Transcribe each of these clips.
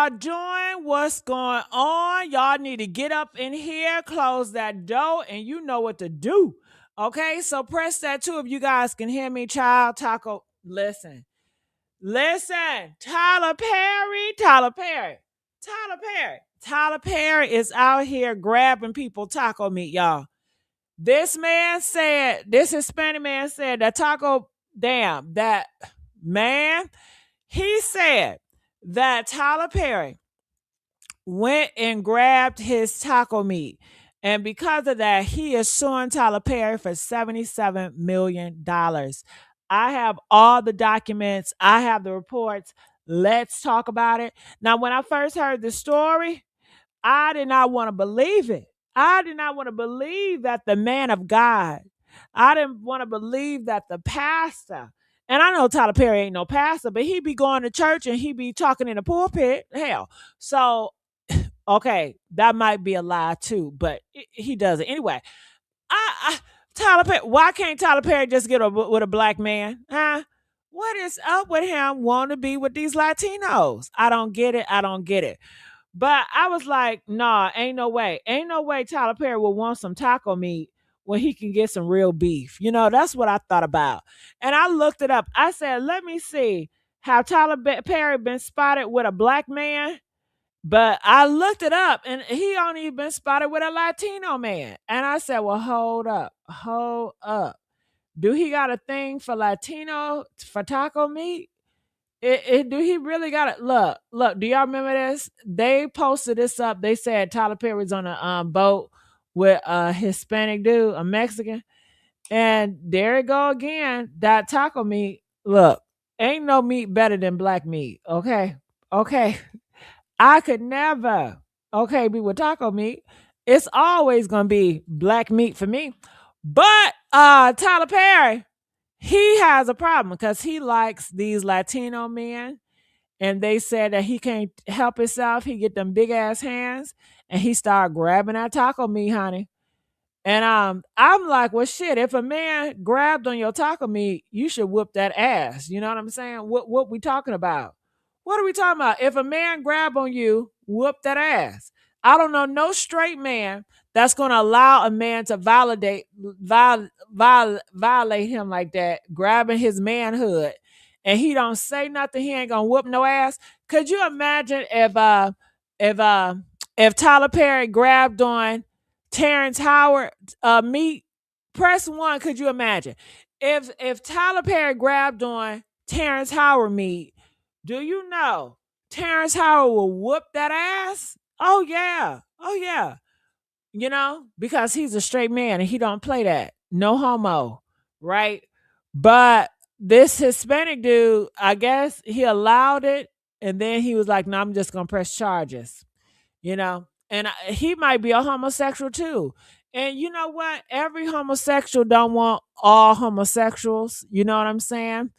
y'all doing? What's going on? Y'all need to get up in here, close that door, and you know what to do. Okay, so press that too if you guys can hear me, child. Taco, listen. Listen, Tyler Perry, Tyler Perry, Tyler Perry. Tyler Perry is out here grabbing people taco meat, y'all. This Hispanic man said that that man, he said that Tyler Perry went and grabbed his taco meat. And because of that, he is suing Tyler Perry for $77 million. I have all the documents, I have the reports. Let's talk about it. Now, when I first heard the story, I did not want to believe it. I did not want to believe that the man of God, I didn't want to believe that the pastor, and I know Tyler Perry ain't no pastor, but he be going to church and he be talking in the pulpit. Hell. So, okay, that might be a lie too, but he does it. Anyway, Tyler Perry, why can't Tyler Perry just get with a black man? Huh? What is up with him wanting to be with these Latinos? I don't get it. I don't get it. But I was like, nah, ain't no way. Ain't no way Tyler Perry will want some taco meat when he can get some real beef. You know, that's what I thought about. And I looked it up. I said, let me see how Perry been spotted with a black man. But I looked it up and he only been spotted with a Latino man. And I said, well, hold up. Hold up. Do he got a thing for Latino, for taco meat? Do he really got it? Look, do y'all remember this? They posted this up. They said Tyler Perry was on a boat with a Hispanic dude, a Mexican. And there it go again. That taco meat. Look, ain't no meat better than black meat. Okay. Okay. I could never, okay, be with taco meat. It's always gonna be black meat for me. But Tyler Perry, he has a problem because he likes these Latino men, and they said that he can't help himself. He get them big ass hands, and he start grabbing that taco meat, honey. And I'm like, well, shit. If a man grabbed on your taco meat, you should whoop that ass. You know what I'm saying? What we talking about? What are we talking about? If a man grab on you, whoop that ass. I don't know no straight man that's going to allow a man to violate him like that, grabbing his manhood, and he don't say nothing. He ain't gonna whoop no ass. Could you imagine if if Tyler Perry grabbed on Terrence Howard meat? Press one. Could you imagine if Tyler Perry grabbed on Terrence Howard meat? Do you know Terrence Howard will whoop that ass? Oh yeah. Oh yeah. You know, because he's a straight man and he don't play that. No homo, right? But this Hispanic dude, I guess he allowed it, and then he was like, "No, I'm just gonna press charges," you know. And he might be a homosexual too. And you know what? Every homosexual don't want all homosexuals. You know what I'm saying?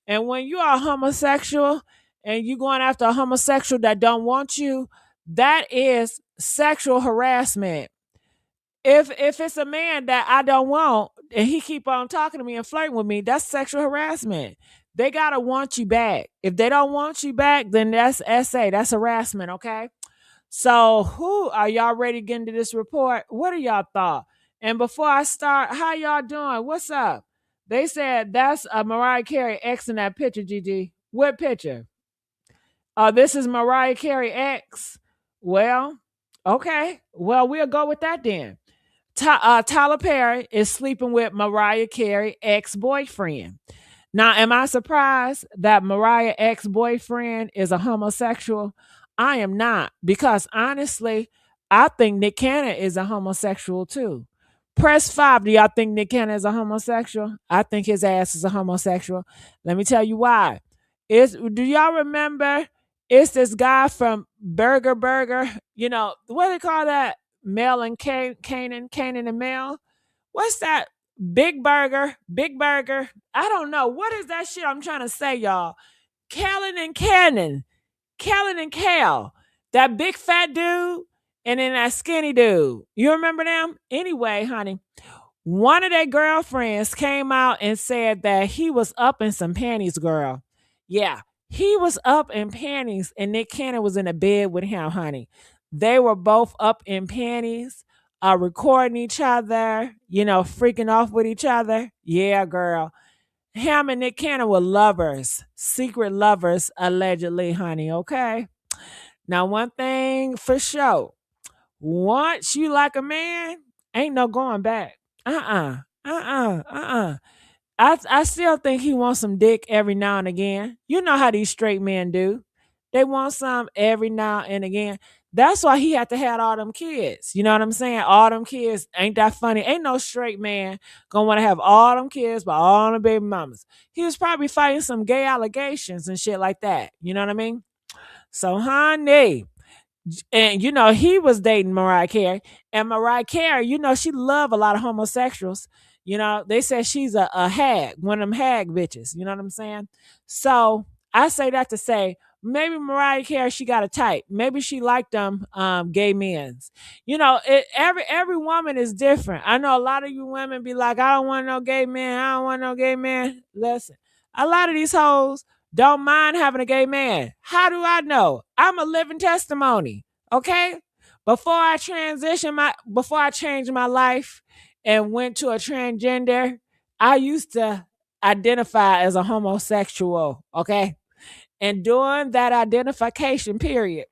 And when you are a homosexual and you going after a homosexual that don't want you, that is sexual harassment. If it's a man that I don't want and he keep on talking to me and flirting with me, that's sexual harassment. They gotta want you back. If they don't want you back, then that's that's harassment, okay? So who are y'all ready to get into this report? What are y'all thought? And before I start, how y'all doing? What's up? They said that's Mariah Carey X in that picture, Gigi. What picture? This is Mariah Carey X. Well, okay. Well, we'll go with that then. Tyler Perry is sleeping with Mariah Carey ex-boyfriend. Now, am I surprised that Mariah ex-boyfriend is a homosexual? I am not, because honestly, I think Nick Cannon is a homosexual too. Press 5, do y'all think Nick Cannon is a homosexual? I think his ass is a homosexual. Let me tell you why. Do y'all remember? It's this guy from Burger. You know, what do they call that? Mel and Canaan and Mel. What's that? Big Burger. I don't know. What is that shit I'm trying to say, y'all? Callan and Cal. That big fat dude and then that skinny dude. You remember them? Anyway, honey, one of their girlfriends came out and said that he was up in some panties, girl. Yeah, He was up in panties and Nick Cannon was in a bed with him, honey. They were both up in panties, recording each other, freaking off with each other. Yeah, girl. Him and Nick Cannon were lovers, secret lovers, allegedly, honey. Okay. Now, one thing for sure, once you like a man, ain't no going back. Uh-uh. I still think he wants some dick every now and again. You know how these straight men do. They want some every now and again. That's why he had to have all them kids. You know what I'm saying? All them kids. Ain't that funny? Ain't no straight man gonna want to have all them kids by all them baby mamas. He was probably fighting some gay allegations and shit like that. You know what I mean? So, honey, and he was dating Mariah Carey, and Mariah Carey, she loved a lot of homosexuals. They said she's a hag, one of them hag bitches. You know what I'm saying? So I say that to say maybe Mariah Carey, she got a type. Maybe she liked them gay men's. Every woman is different. I know a lot of you women be like, I don't want no gay man. I don't want no gay man. Listen, a lot of these hoes don't mind having a gay man. How do I know? I'm a living testimony. Okay? Before I changed my life and went to a transgender, I used to identify as a homosexual. Okay? And during that identification period,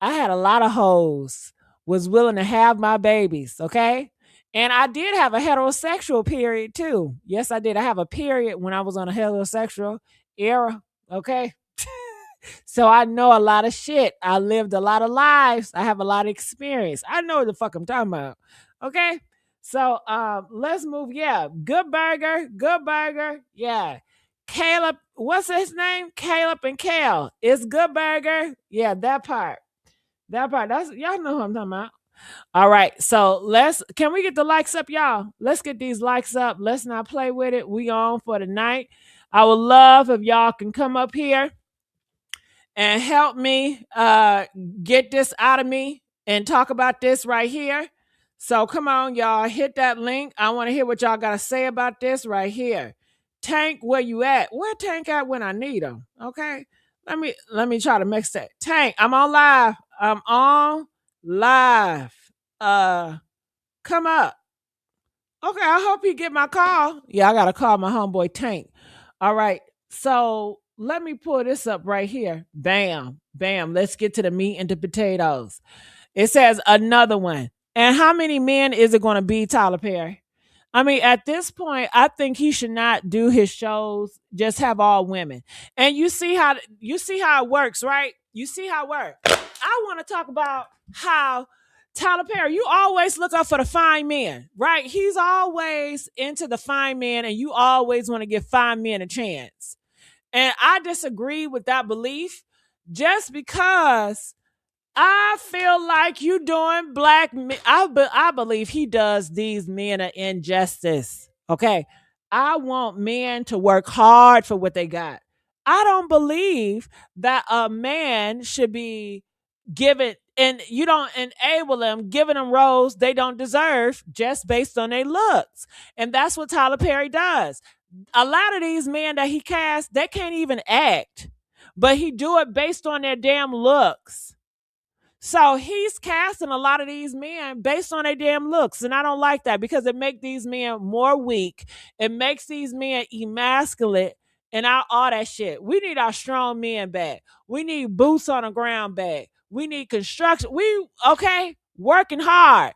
I had a lot of hoes was willing to have my babies. Okay? And I did have a heterosexual period too. Yes, I did. I have a period when I was on a heterosexual era. Okay. So I know a lot of shit. I lived a lot of lives. I have a lot of experience. I know what the fuck I'm talking about. Okay. So let's move. Yeah. Good burger. Good burger. Yeah. Caleb, what's his name? Caleb and Kale. It's good burger. Yeah, that part. That part. That's y'all know who I'm talking about. All right. So can we get the likes up, y'all? Let's get these likes up. Let's not play with it. We on for the night. I would love if y'all can come up here and help me get this out of me and talk about this right here. So come on, y'all, hit that link. I want to hear what y'all got to say about this right here. Tank, where you at? Where Tank at when I need him? Okay. Let me try to mix that. Tank, I'm on live. I'm on live. Come up. Okay, I hope you get my call. Yeah, I gotta call my homeboy Tank. All right. So let me pull this up right here. Bam. Bam. Let's get to the meat and the potatoes. It says another one. And how many men is it going to be, Tyler Perry? I mean, at this point, I think he should not do his shows, just have all women. And you see how it works, right? You see how it works. I want to talk about how Tyler Perry, you always look up for the fine men, right? He's always into the fine men, and you always want to give fine men a chance. And I disagree with that belief just because I feel like you doing black men. I believe he does these men an injustice. Okay. I want men to work hard for what they got. I don't believe that a man should be given, and you don't enable them, giving them roles they don't deserve just based on their looks. And that's what Tyler Perry does. A lot of these men that he casts, they can't even act, but he do it based on their damn looks. So he's casting a lot of these men based on their damn looks. And I don't like that because it makes these men more weak. It makes these men emasculate and all that shit. We need our strong men back. We need boots on the ground back. We need construction. Okay, working hard,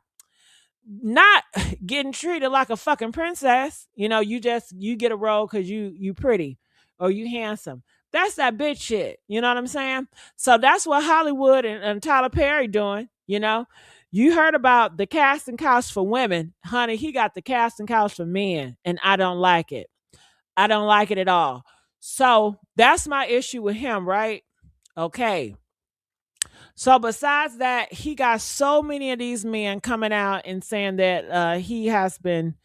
not getting treated like a fucking princess. You get a role because you pretty or you handsome. That's that bitch shit. You know what I'm saying? So that's what Hollywood and Tyler Perry doing. You heard about the casting couch for women, honey. He got the casting couch for men, and I don't like it. I don't like it at all. So that's my issue with him, right? Okay. So besides that, he got so many of these men coming out and saying that he has been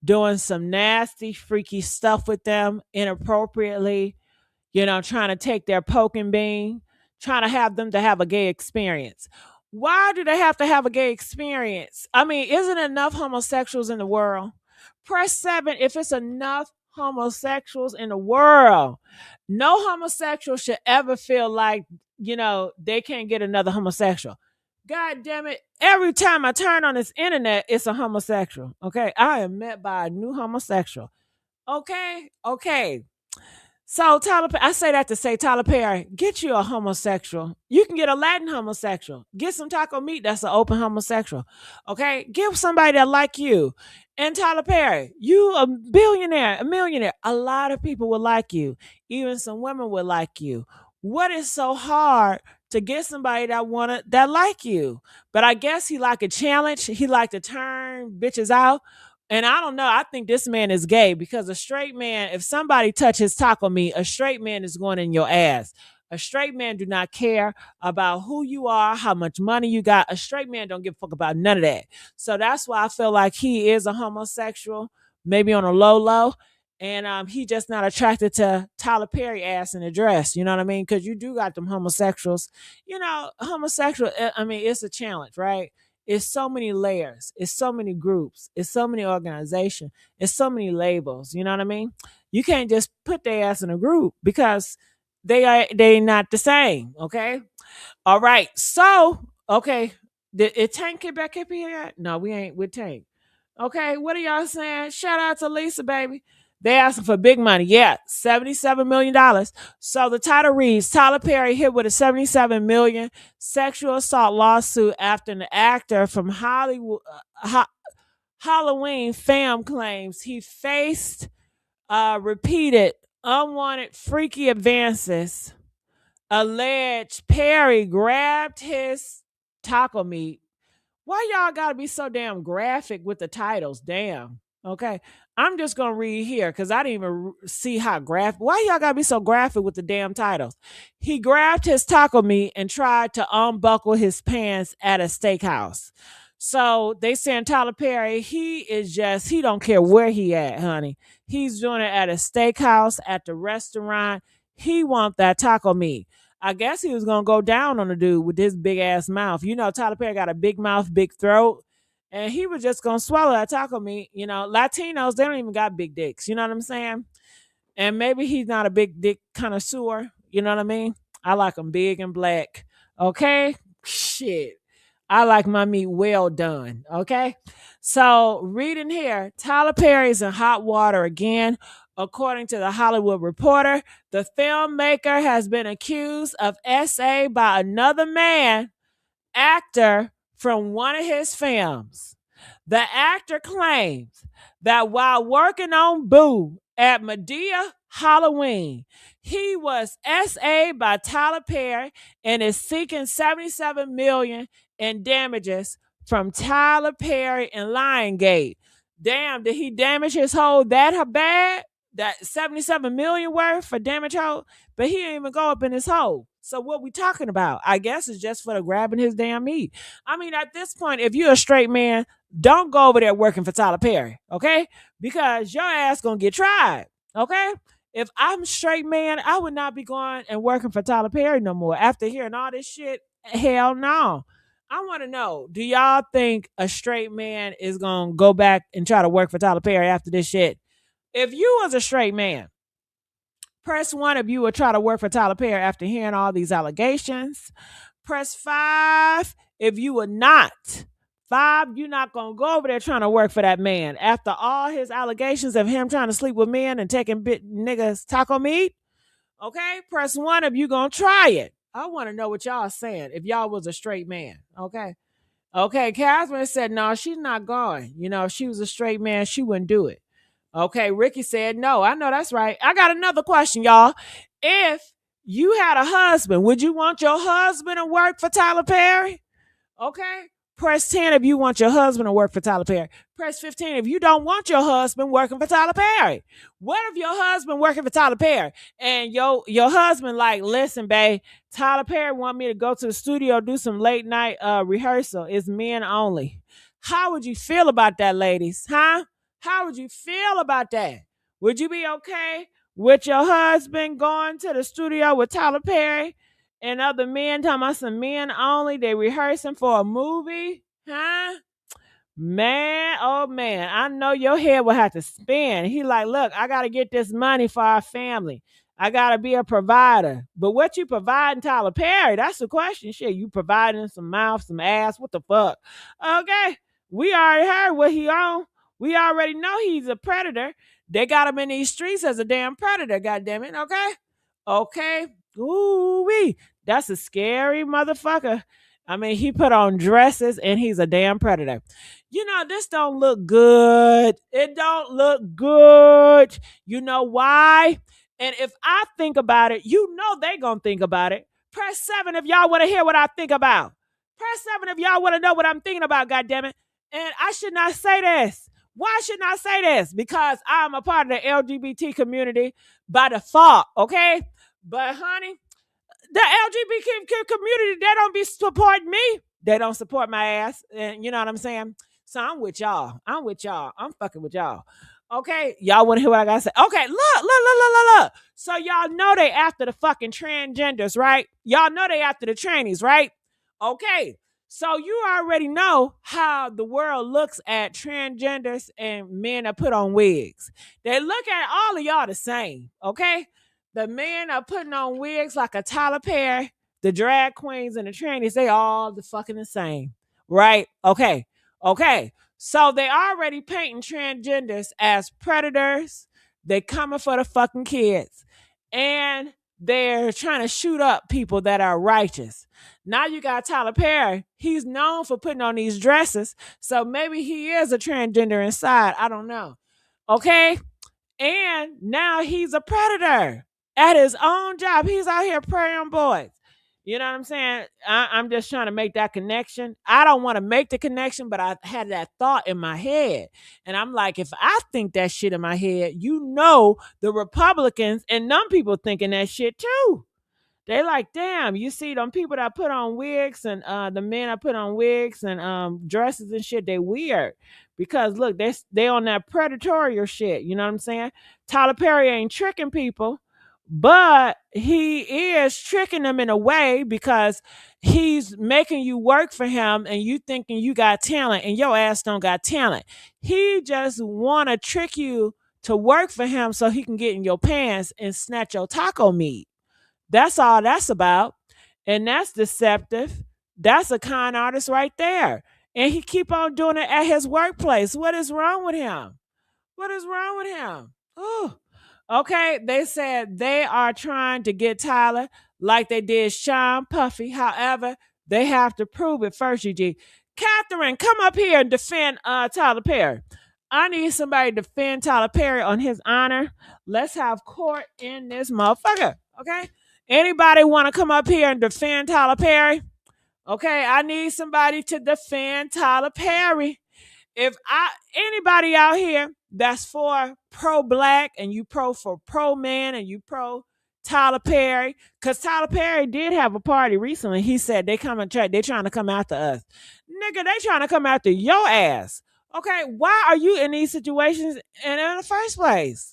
doing some nasty, freaky stuff with them inappropriately, trying to take their poke and bean, trying to have them to have a gay experience. Why do they have to have a gay experience? I mean, isn't enough homosexuals in the world? Press 7 if it's enough homosexuals in the world. No homosexual should ever feel like, they can't get another homosexual. God damn it. Every time I turn on this internet, it's a homosexual. Okay. I am met by a new homosexual. Okay. Okay. So I say that to say, Tyler Perry, get you a homosexual. You can get a Latin homosexual. Get some taco meat that's an open homosexual. Okay, give somebody that like you. And Tyler Perry, you a billionaire, a millionaire. A lot of people will like you. Even some women will like you. What is so hard to get somebody that like you? But I guess he like a challenge. He like to turn bitches out. And I don't know. I think this man is gay because a straight man, if somebody touches taco meat, a straight man is going in your ass. A straight man do not care about who you are, how much money you got. A straight man don't give a fuck about none of that. So that's why I feel like he is a homosexual, maybe on a low low. And he just not attracted to Tyler Perry ass in a dress. You know what I mean? Because you do got them homosexuals. Homosexual, I mean, it's a challenge, right? It's so many layers. It's so many groups. It's so many organizations. It's so many labels. You know what I mean? You can't just put their ass in a group because they not the same. Okay. All right. So okay. Did Tank get back up here yet? No, we ain't with Tank. Okay. What are y'all saying? Shout out to Lisa, baby. They asking for big money. Yeah, $77 million. So the title reads, Tyler Perry hit with a $77 million sexual assault lawsuit after an actor from Hollywood, Halloween fame claims he faced repeated unwanted freaky advances. Alleged Perry grabbed his taco meat. Why y'all gotta be so damn graphic with the titles? Damn. Okay. I'm just gonna read here because I didn't even see how graphic. Why y'all gotta be so graphic with the damn titles? He grabbed his taco meat and tried to unbuckle his pants at a steakhouse. So they saying Tyler Perry, he don't care where he at, honey. He's doing it at a steakhouse, at the restaurant. He want that taco meat. I guess he was gonna go down on the dude with this big ass mouth. Tyler Perry got a big mouth, big throat, and he was just gonna swallow that taco meat. Latinos, they don't even got big dicks. You know what I'm saying? And maybe he's not a big dick connoisseur. You know what I mean? I like them big and black. Okay, shit. I like my meat well done. Okay. So, reading here, Tyler Perry's in hot water again. According to the Hollywood Reporter, the filmmaker has been accused of SA by another man, actor from one of his films. The actor claims that while working on Boo at Medea Halloween, he was SA'd by Tyler Perry and is seeking $77 million in damages from Tyler Perry and Lionsgate. Damn, did he damage his hole that bad? That $77 million worth for damage hole? But he didn't even go up in his hole. So what we talking about? I guess it's just for the grabbing his damn meat. I mean, at this point, if you're a straight man, don't go over there working for Tyler Perry, okay? Because your ass gonna get tried, okay? If I'm a straight man, I would not be going and working for Tyler Perry no more. After hearing all this shit, hell no. I want to know, do y'all think a straight man is gonna go back and try to work for Tyler Perry after this shit? If you was a straight man, press 1 if you would try to work for Tyler Perry after hearing all these allegations. Press 5 if you would not. 5, you're not going to go over there trying to work for that man. After all his allegations of him trying to sleep with men and taking niggas taco meat, okay? Press 1 if you going to try it. I want to know what y'all saying if y'all was a straight man, okay? Okay, Catherine said, no, she's not going. If she was a straight man, she wouldn't do it. Okay, Ricky said no. I know that's right. I got another question, y'all. If you had a husband, would you want your husband to work for Tyler Perry? Okay. Press 10 if you want your husband to work for Tyler Perry. Press 15 if you don't want your husband working for Tyler Perry. What if your husband working for Tyler Perry and your husband like, listen, babe, Tyler Perry want me to go to the studio, do some late night rehearsal. It's men only. How would you feel about that, ladies? Huh? How would you feel about that? Would you be okay with your husband going to the studio with Tyler Perry and other men talking about some men only? They rehearsing for a movie? Huh? Man, oh man, I know your head will have to spin. He like, look, I gotta get this money for our family. I gotta be a provider. But what you providing Tyler Perry? That's the question. Shit, you providing some mouth, some ass. What the fuck? Okay. We already heard what he on. We already know he's a predator. They got him in these streets as a damn predator, goddamn it. Okay. Okay. Ooh wee. That's a scary motherfucker. I mean, he put on dresses and he's a damn predator. This don't look good. It don't look good. You know why? And if I think about it, they gonna think about it. Press 7 if y'all want to hear what I think about. Press 7 if y'all want to know what I'm thinking about, goddammit. And I should not say this. Why shouldn't I say this? Because I'm a part of the LGBT community by default, okay? But honey, the LGBT community, they don't be supporting me. They don't support my ass. And you know what I'm saying? So I'm with y'all. I'm fucking with y'all. Okay. Y'all want to hear what I gotta say? Okay, look. So y'all know they after the fucking transgenders, right? Y'all know they after the trannies, right? Okay. So you already know how the world looks at transgenders and men that put on wigs. They look at all of y'all the same, okay? The men are putting on wigs like a Tyler Perry, the drag queens and the trannies, they all the fucking the same. Right? Okay. Okay. So they already painting transgenders as predators. They coming for the fucking kids. And they're trying to shoot up people that are righteous. Now you got Tyler Perry. He's known for putting on these dresses. So maybe he is a transgender inside. I don't know. Okay? And now he's a predator at his own job. He's out here preying boys. You know what I'm saying? I'm just trying to make that connection. I don't want to make the connection, but I had that thought in my head. And I'm like, if I think that shit in my head, the Republicans and them people thinking that shit too. They like, damn, you see them people that put on wigs and the men that put on wigs and dresses and shit, they weird. Because look, they on that predatorial shit. You know what I'm saying? Tyler Perry ain't tricking people, but he is tricking them in a way because he's making you work for him and you thinking you got talent and your ass don't got talent. He just wanna trick you to work for him so he can get in your pants and snatch your taco meat. That's all that's about. And that's deceptive. That's a con artist right there. And he keep on doing it at his workplace. What is wrong with him? What is wrong with him? Oh, okay. They said they are trying to get Tyler like they did Sean Puffy. However, they have to prove it first, UG. Catherine, come up here and defend Tyler Perry. I need somebody to defend Tyler Perry on his honor. Let's have court in this motherfucker. Okay? Anybody want to come up here and defend Tyler Perry? Okay, I need somebody to defend Tyler Perry. If anybody out here that's for pro black and you pro man and you pro Tyler Perry, because Tyler Perry did have a party recently. He said they trying to come after us. Nigga, they trying to come after your ass. Okay, why are you in these situations in the first place?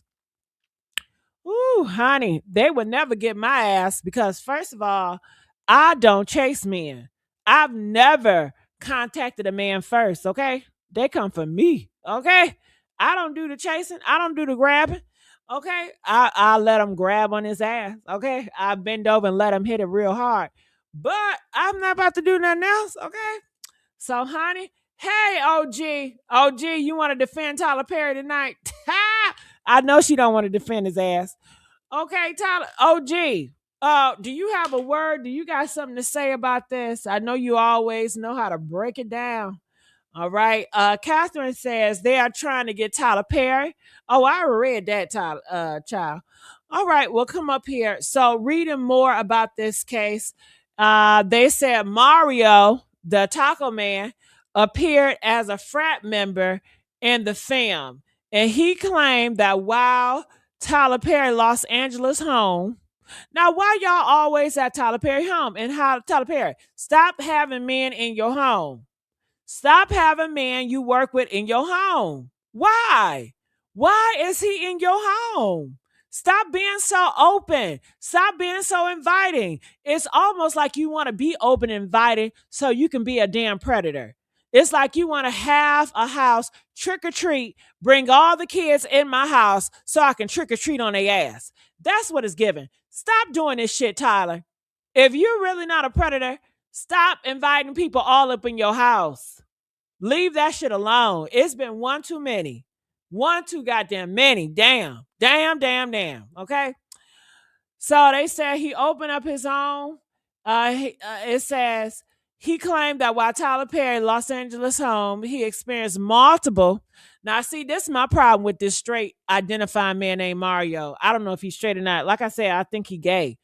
Ooh, honey, they would never get my ass because, first of all, I don't chase men. I've never contacted a man first, okay? They come for me, okay? I don't do the chasing. I don't do the grabbing, okay? I let them grab on his ass, okay? I bend over and let him hit it real hard. But I'm not about to do nothing else, okay? So, honey, hey, OG, you want to defend Tyler Perry tonight? I know she don't want to defend his ass. Okay, Tyler, OG, do you have a word? Do you got something to say about this? I know you always know how to break it down. All right. Catherine says they are trying to get Tyler Perry. Oh, I read that, Tyler, child. All right, well, come up here. So, reading more about this case, they said Mario, the taco man, appeared as a frat member in the film. And he claimed that while Tyler Perry Los Angeles home. Now, why y'all always at Tyler Perry home? And how Tyler Perry, stop having men in your home. Stop having men you work with in your home. Why? Why is he in your home? Stop being so open. Stop being so inviting. It's almost like you want to be open and inviting so you can be a damn predator. It's like you want to have a house, trick or treat, bring all the kids in my house so I can trick or treat on their ass. That's what it's giving. Stop doing this shit, Tyler. If you're really not a predator, stop inviting people all up in your house. Leave that shit alone. It's been one too many. One too goddamn many. Damn. Damn, damn, damn. Okay? So they said he opened up his own. It says he claimed that while Tyler Perry Los Angeles home, he experienced multiple. Now, see, this is my problem with this straight identifying man named Mario. I don't know if he's straight or not. Like I said, I think he gay.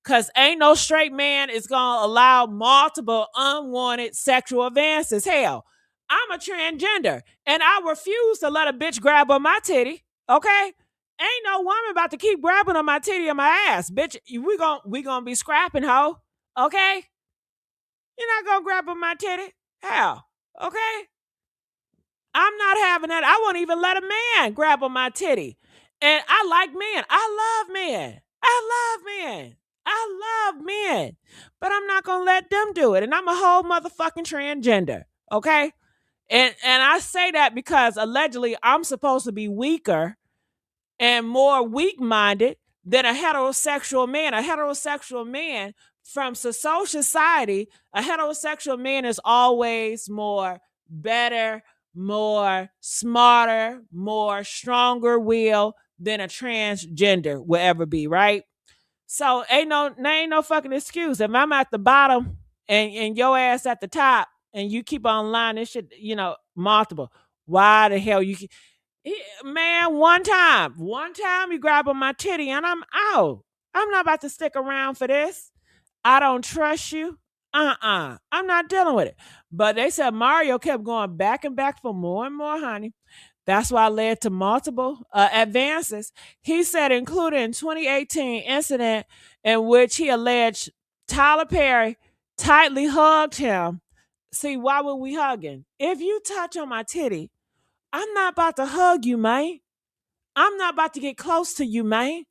Cause ain't no straight man is gonna allow multiple unwanted sexual advances. Hell, I'm a transgender and I refuse to let a bitch grab on my titty. Okay? Ain't no woman about to keep grabbing on my titty or my ass. Bitch, we gonna be scrapping, hoe. Okay? You're not gonna grab on my titty. Hell. Okay? I'm not having that. I won't even let a man grab on my titty. And I like men. I love men. I love men. I love men. But I'm not gonna let them do it. And I'm a whole motherfucking transgender. Okay? And I say that because allegedly I'm supposed to be weaker and more weak-minded than a heterosexual man. A heterosexual man from social society, a heterosexual man is always more better, more smarter, more stronger will than a transgender will ever be, right? So ain't no fucking excuse. If I'm at the bottom and your ass at the top and you keep on lying, this shit, multiple. Why the hell you man, one time you grab on my titty and I'm out. I'm not about to stick around for this. I don't trust you. I'm not dealing with it. But they said Mario kept going back and back for more and more honey. That's why it led to multiple advances. He said, including in 2018 incident in which he alleged Tyler Perry tightly hugged him. See, why were we hugging? If you touch on my titty, I'm not about to hug you, man. I'm not about to get close to you, man.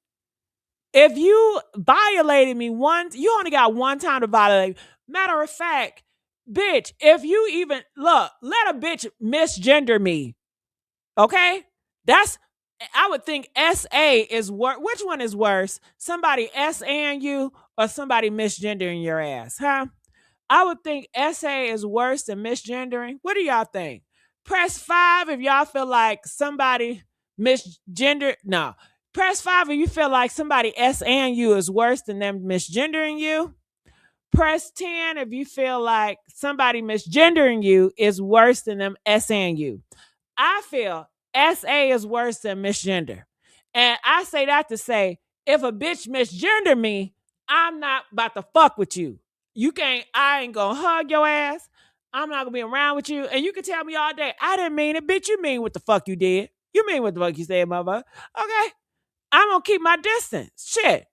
If you violated me once, you only got one time to violate. Matter of fact, bitch, if you even look, let a bitch misgender me. Okay? I would think SA is worse. Which one is worse? Somebody SAing you or somebody misgendering your ass, huh? I would think SA is worse than misgendering. What do y'all think? Press 5 if y'all feel like somebody misgendered. No. Press 5 if you feel like somebody SAing you is worse than them misgendering you. Press 10 if you feel like somebody misgendering you is worse than them SAing you. I feel SA is worse than misgender. And I say that to say, if a bitch misgender me, I'm not about to fuck with you. I ain't gonna hug your ass. I'm not gonna be around with you. And you can tell me all day, I didn't mean it. Bitch, you mean what the fuck you did. You mean what the fuck you said, motherfucker. Okay? I'm gonna keep my distance. Shit.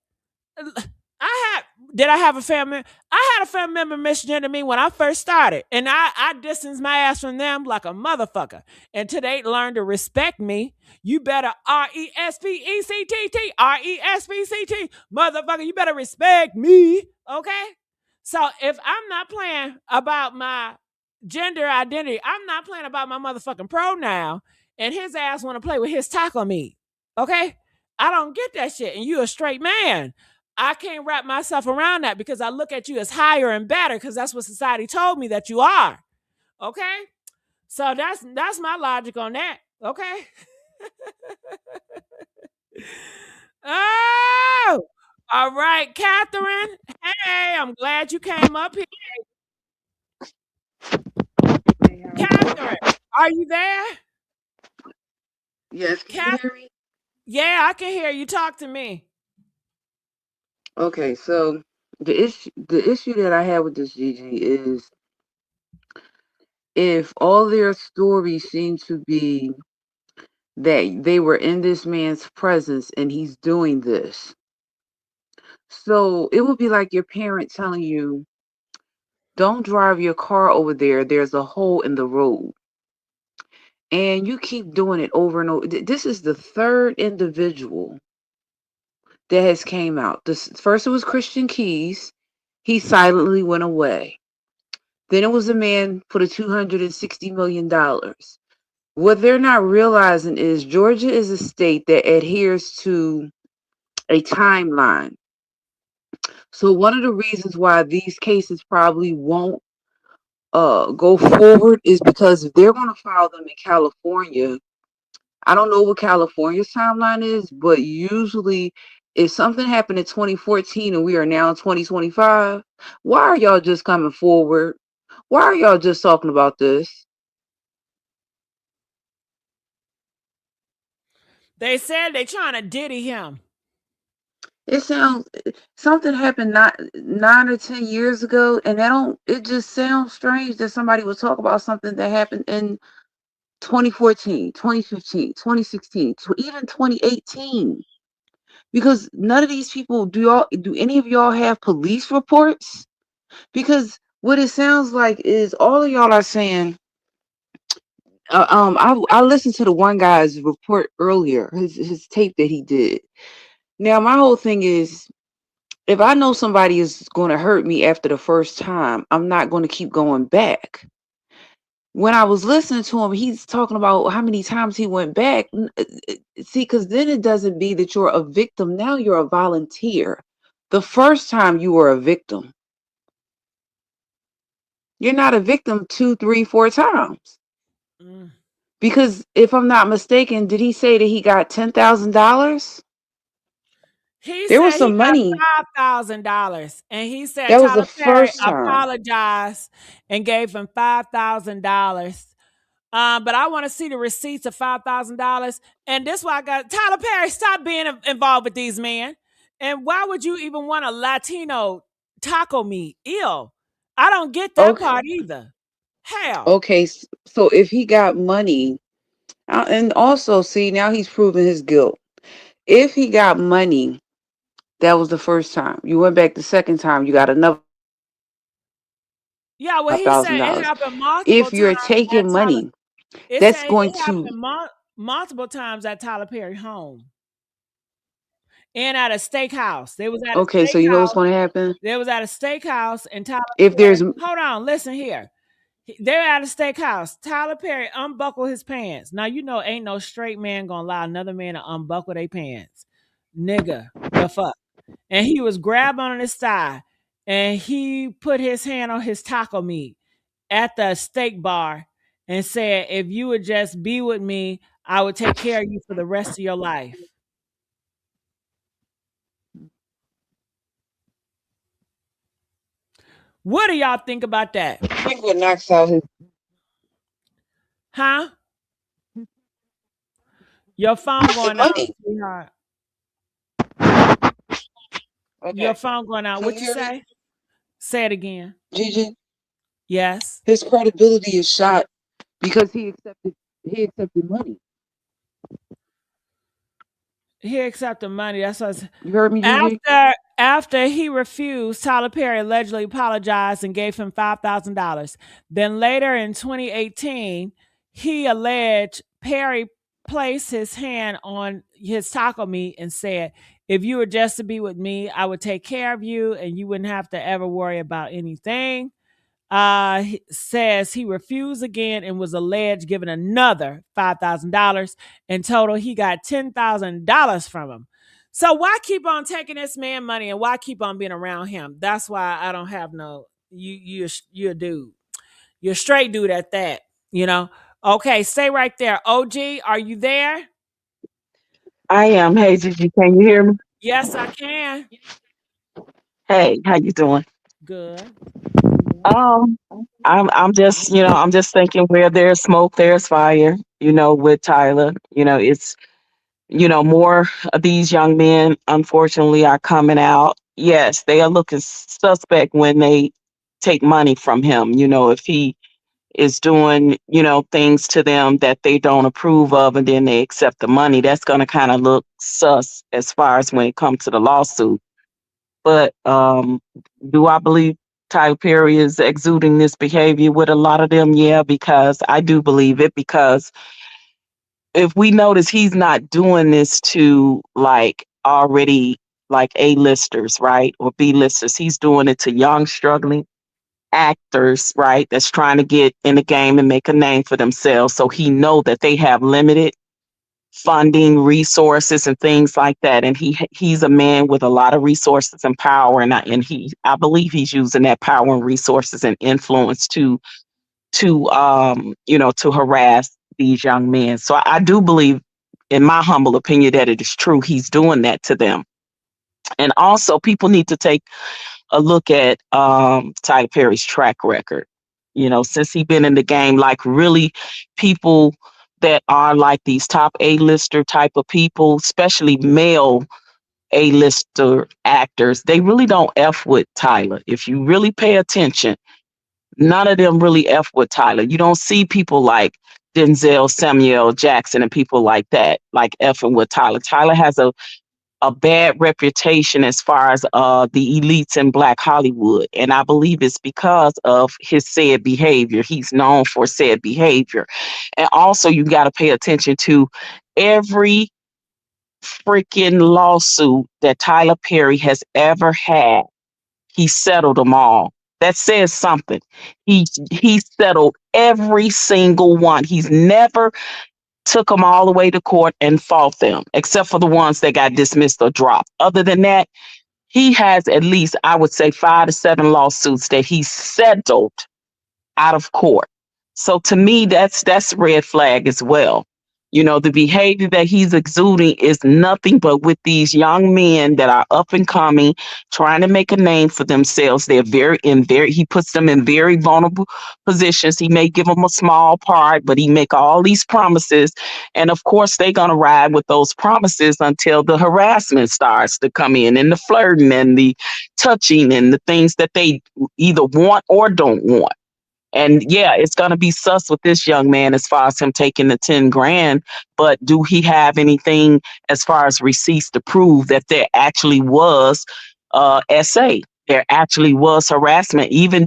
Did I have a family? I had a family member misgender me when I first started. And I distanced my ass from them like a motherfucker. Until they learn to respect me. You better RESPECT, motherfucker, you better respect me. Okay? So if I'm not playing about my gender identity, I'm not playing about my motherfucking pronoun, and his ass want to play with his taco meat. Okay? I don't get that shit. And you a straight man. I can't wrap myself around that because I look at you as higher and better because that's what society told me that you are. Okay? So that's my logic on that. Okay? Oh! All right, Catherine. Hey, I'm glad you came up here. Catherine, are you there? Yes, can you hear me? Yeah, I can hear you. Talk to me. Okay, so the issue that I have with this Gigi is if all their stories seem to be that they were in this man's presence and he's doing this. So it would be like your parent telling you, don't drive your car over there. There's a hole in the road. And you keep doing it over and over. This is the third individual that has came out. This first it was Christian Keys. He silently went away. Then it was a man for the $260 million. What they're not realizing is Georgia is a state that adheres to a timeline. So one of the reasons why these cases probably won't go forward is because if they're going to file them in California, I don't know what California's timeline is, but usually if something happened in 2014 and we are now in 2025, why are y'all just coming forward? Why are y'all just talking about this? They said they trying to diddy him. It sounds something happened not 9 or 10 years ago, and that don't. It just sounds strange that somebody would talk about something that happened in 2014, 2015, 2016, even 2018. Because none of these people do any of y'all have police reports? Because what it sounds like is all of y'all are saying. I listened to the one guy's report earlier, his tape that he did. Now my whole thing is, if I know somebody is going to hurt me after the first time, I'm not going to keep going back. When I was listening to him, he's talking about how many times he went back. See, because then it doesn't be that you're a victim. Now you're a volunteer. The first time you were a victim, you're not a victim two, three, four times. Mm. Because if I'm not mistaken, did he say that he got $10,000? He There was said he some got money. $5,000, and he said That was the Tyler Perry first time. apologized and gave him $5,000. But I want to see the receipts of $5,000. And this why I got Tyler Perry. Stop being involved with these men. And why would you even want a Latino taco meat? Ew. I don't get that Okay. part either. Hell. Okay. So if he got money, and also see, now he's proven his guilt. If he got money, that was the first time. You went back the second time, you got another Yeah, well, he said it $5,000. happened multiple If you're times at taking Tyler. money, It that's said going it to. happened multiple times at Tyler Perry home and at a steakhouse. They was at a Okay, so you know what's steakhouse. going to happen? They was at a steakhouse and Tyler If Perry. there's. Hold on, listen here. They're at a steakhouse. Tyler Perry unbuckled his pants. Now you know ain't no straight man gonna allow another man to unbuckle their pants. Nigga, the fuck. And he was grabbing on his thigh and he put his hand on his taco meat at the steak bar and said, if you would just be with me, I would take care of you for the rest of your life. What do y'all think about that? I think what knocks out his. Huh? Your phone The going out, money. sweetheart. Your Okay. phone going out. Can What you you hear me, say? Say it again. Gigi? Yes. His credibility is shot because he accepted money. He accepted money. That's what You heard me, Gigi? after he refused, Tyler Perry allegedly apologized and gave him $5,000. Then later in 2018, he alleged Perry placed his hand on his taco meat and said, "If you were just to be with me, I would take care of you, and you wouldn't have to ever worry about anything." Says he refused again and was alleged given another $5,000. In total, he got $10,000 from him. So why keep on taking this man money and why keep on being around him? That's why I don't have no. You a dude. You're a straight dude at that. You know. Okay, stay right there. OG, are you there? I am. Hey, Gigi, can you hear me? Yes, I can. Hey, how you doing? Good. Um, I'm just, I'm just thinking where there's smoke, there's fire. With Tyler, it's, more of these young men, unfortunately, are coming out. Yes, they are looking suspect when they take money from him. If he is doing, things to them that they don't approve of, and then they accept the money, that's going to kind of look sus as far as when it comes to the lawsuit. But do I believe Tyler Perry is exuding this behavior with a lot of them? Yeah, because I do believe it. Because if we notice, he's not doing this to like already like A-listers, right? Or B-listers. He's doing it to young, struggling. actors, right, that's trying to get in the game and make a name for themselves. So he know that they have limited funding, resources, and things like that. And he's a man with a lot of resources and power, and I believe he's using that power and resources and influence to harass these young men. So I do believe, in my humble opinion, that it is true. He's doing that to them. And also, people need to take a look at Tyler Perry's track record. Since he's been in the game, like really people that are like these top A-lister type of people, especially male A-lister actors, they really don't F with Tyler. If you really pay attention, none of them really F with Tyler. You don't see people like Denzel, Samuel Jackson, and people like that, like effing with Tyler. Tyler has a bad reputation as far as the elites in Black Hollywood. And I believe it's because of his said behavior. He's known for said behavior. And also, you got to pay attention to every freaking lawsuit that Tyler Perry has ever had. He settled them all. That says something. He settled every single one. He's never took them all the way to court and fought them, except for the ones that got dismissed or dropped. Other than that, he has at least, I would say, 5 to 7 lawsuits that he settled out of court. So to me, that's a red flag as well. The behavior that he's exuding is nothing but with these young men that are up and coming, trying to make a name for themselves. They're he puts them in very vulnerable positions. He may give them a small part, but he make all these promises. And of course, they're going to ride with those promises until the harassment starts to come in, and the flirting and the touching and the things that they either want or don't want. And yeah, it's going to be sus with this young man as far as him taking the 10 grand. But do he have anything as far as receipts to prove that there actually was SA? There actually was harassment. Even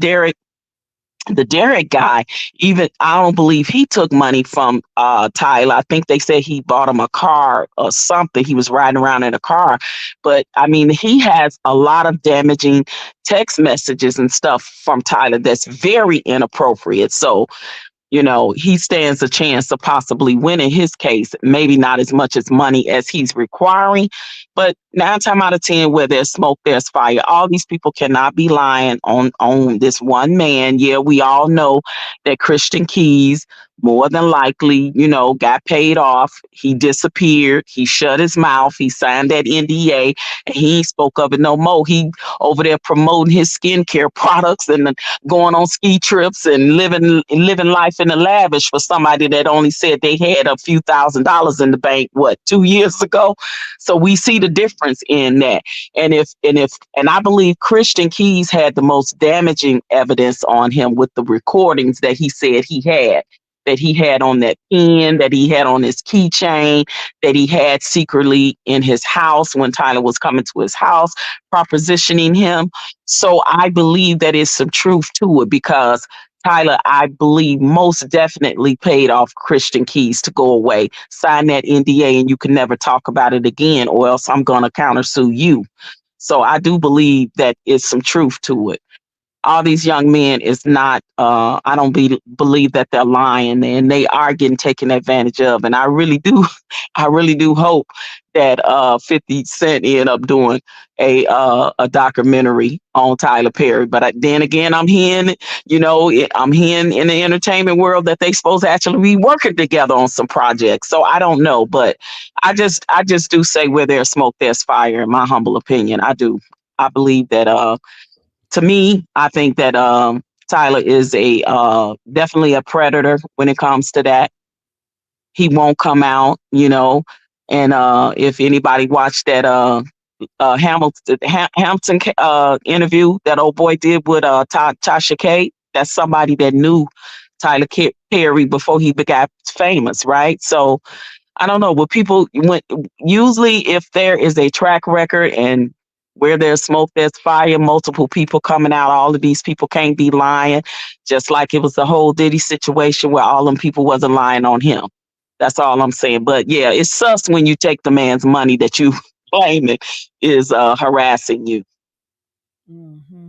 the Derek guy, even I don't believe he took money from Tyler. I think they said he bought him a car or something. He was riding around in a car. But I mean, he has a lot of damaging text messages and stuff from Tyler that's very inappropriate. So he stands a chance of possibly winning his case. Maybe not as much as money as he's requiring, but 9 times out of 10, where there's smoke, there's fire. All these people cannot be lying on this one man. Yeah, we all know that Christian Keys more than likely, got paid off. He disappeared. He shut his mouth. He signed that NDA, and he ain't spoke of it no more. He over there promoting his skincare products and going on ski trips and living life in the lavish for somebody that only said they had a few $1,000s in the bank, 2 years ago. So we see the difference in that. And I believe Christian Keys had the most damaging evidence on him with the recordings that he said that he had on that pen, that he had on his keychain, that he had secretly in his house when Tyler was coming to his house, propositioning him. So I believe that is some truth to it, because Tyler, I believe, most definitely paid off Christian Keys to go away, sign that NDA, and you can never talk about it again, or else I'm going to countersue you. So I do believe that is some truth to it. All these young men is not, I don't believe that they're lying, and they are getting taken advantage of. And I really do hope that 50 Cent end up doing a documentary on Tyler Perry. But then again, I'm hearing in the entertainment world that they supposed to actually be working together on some projects. So I don't know, but I just do say, where there's smoke, there's fire, in my humble opinion. I do. I believe that to me, I think that Tyler is a definitely a predator when it comes to that. He won't come out, And if anybody watched that Hampton interview that old boy did with Tasha K, that's somebody that knew Tyler Perry before he got famous, right? So I don't know. Usually if there is a track record, and where there's smoke, there's fire, multiple people coming out, all of these people can't be lying. Just like it was the whole Diddy situation where all them people wasn't lying on him. That's all I'm saying. But yeah, it's sus when you take the man's money that you claiming is harassing you. Mm-hmm.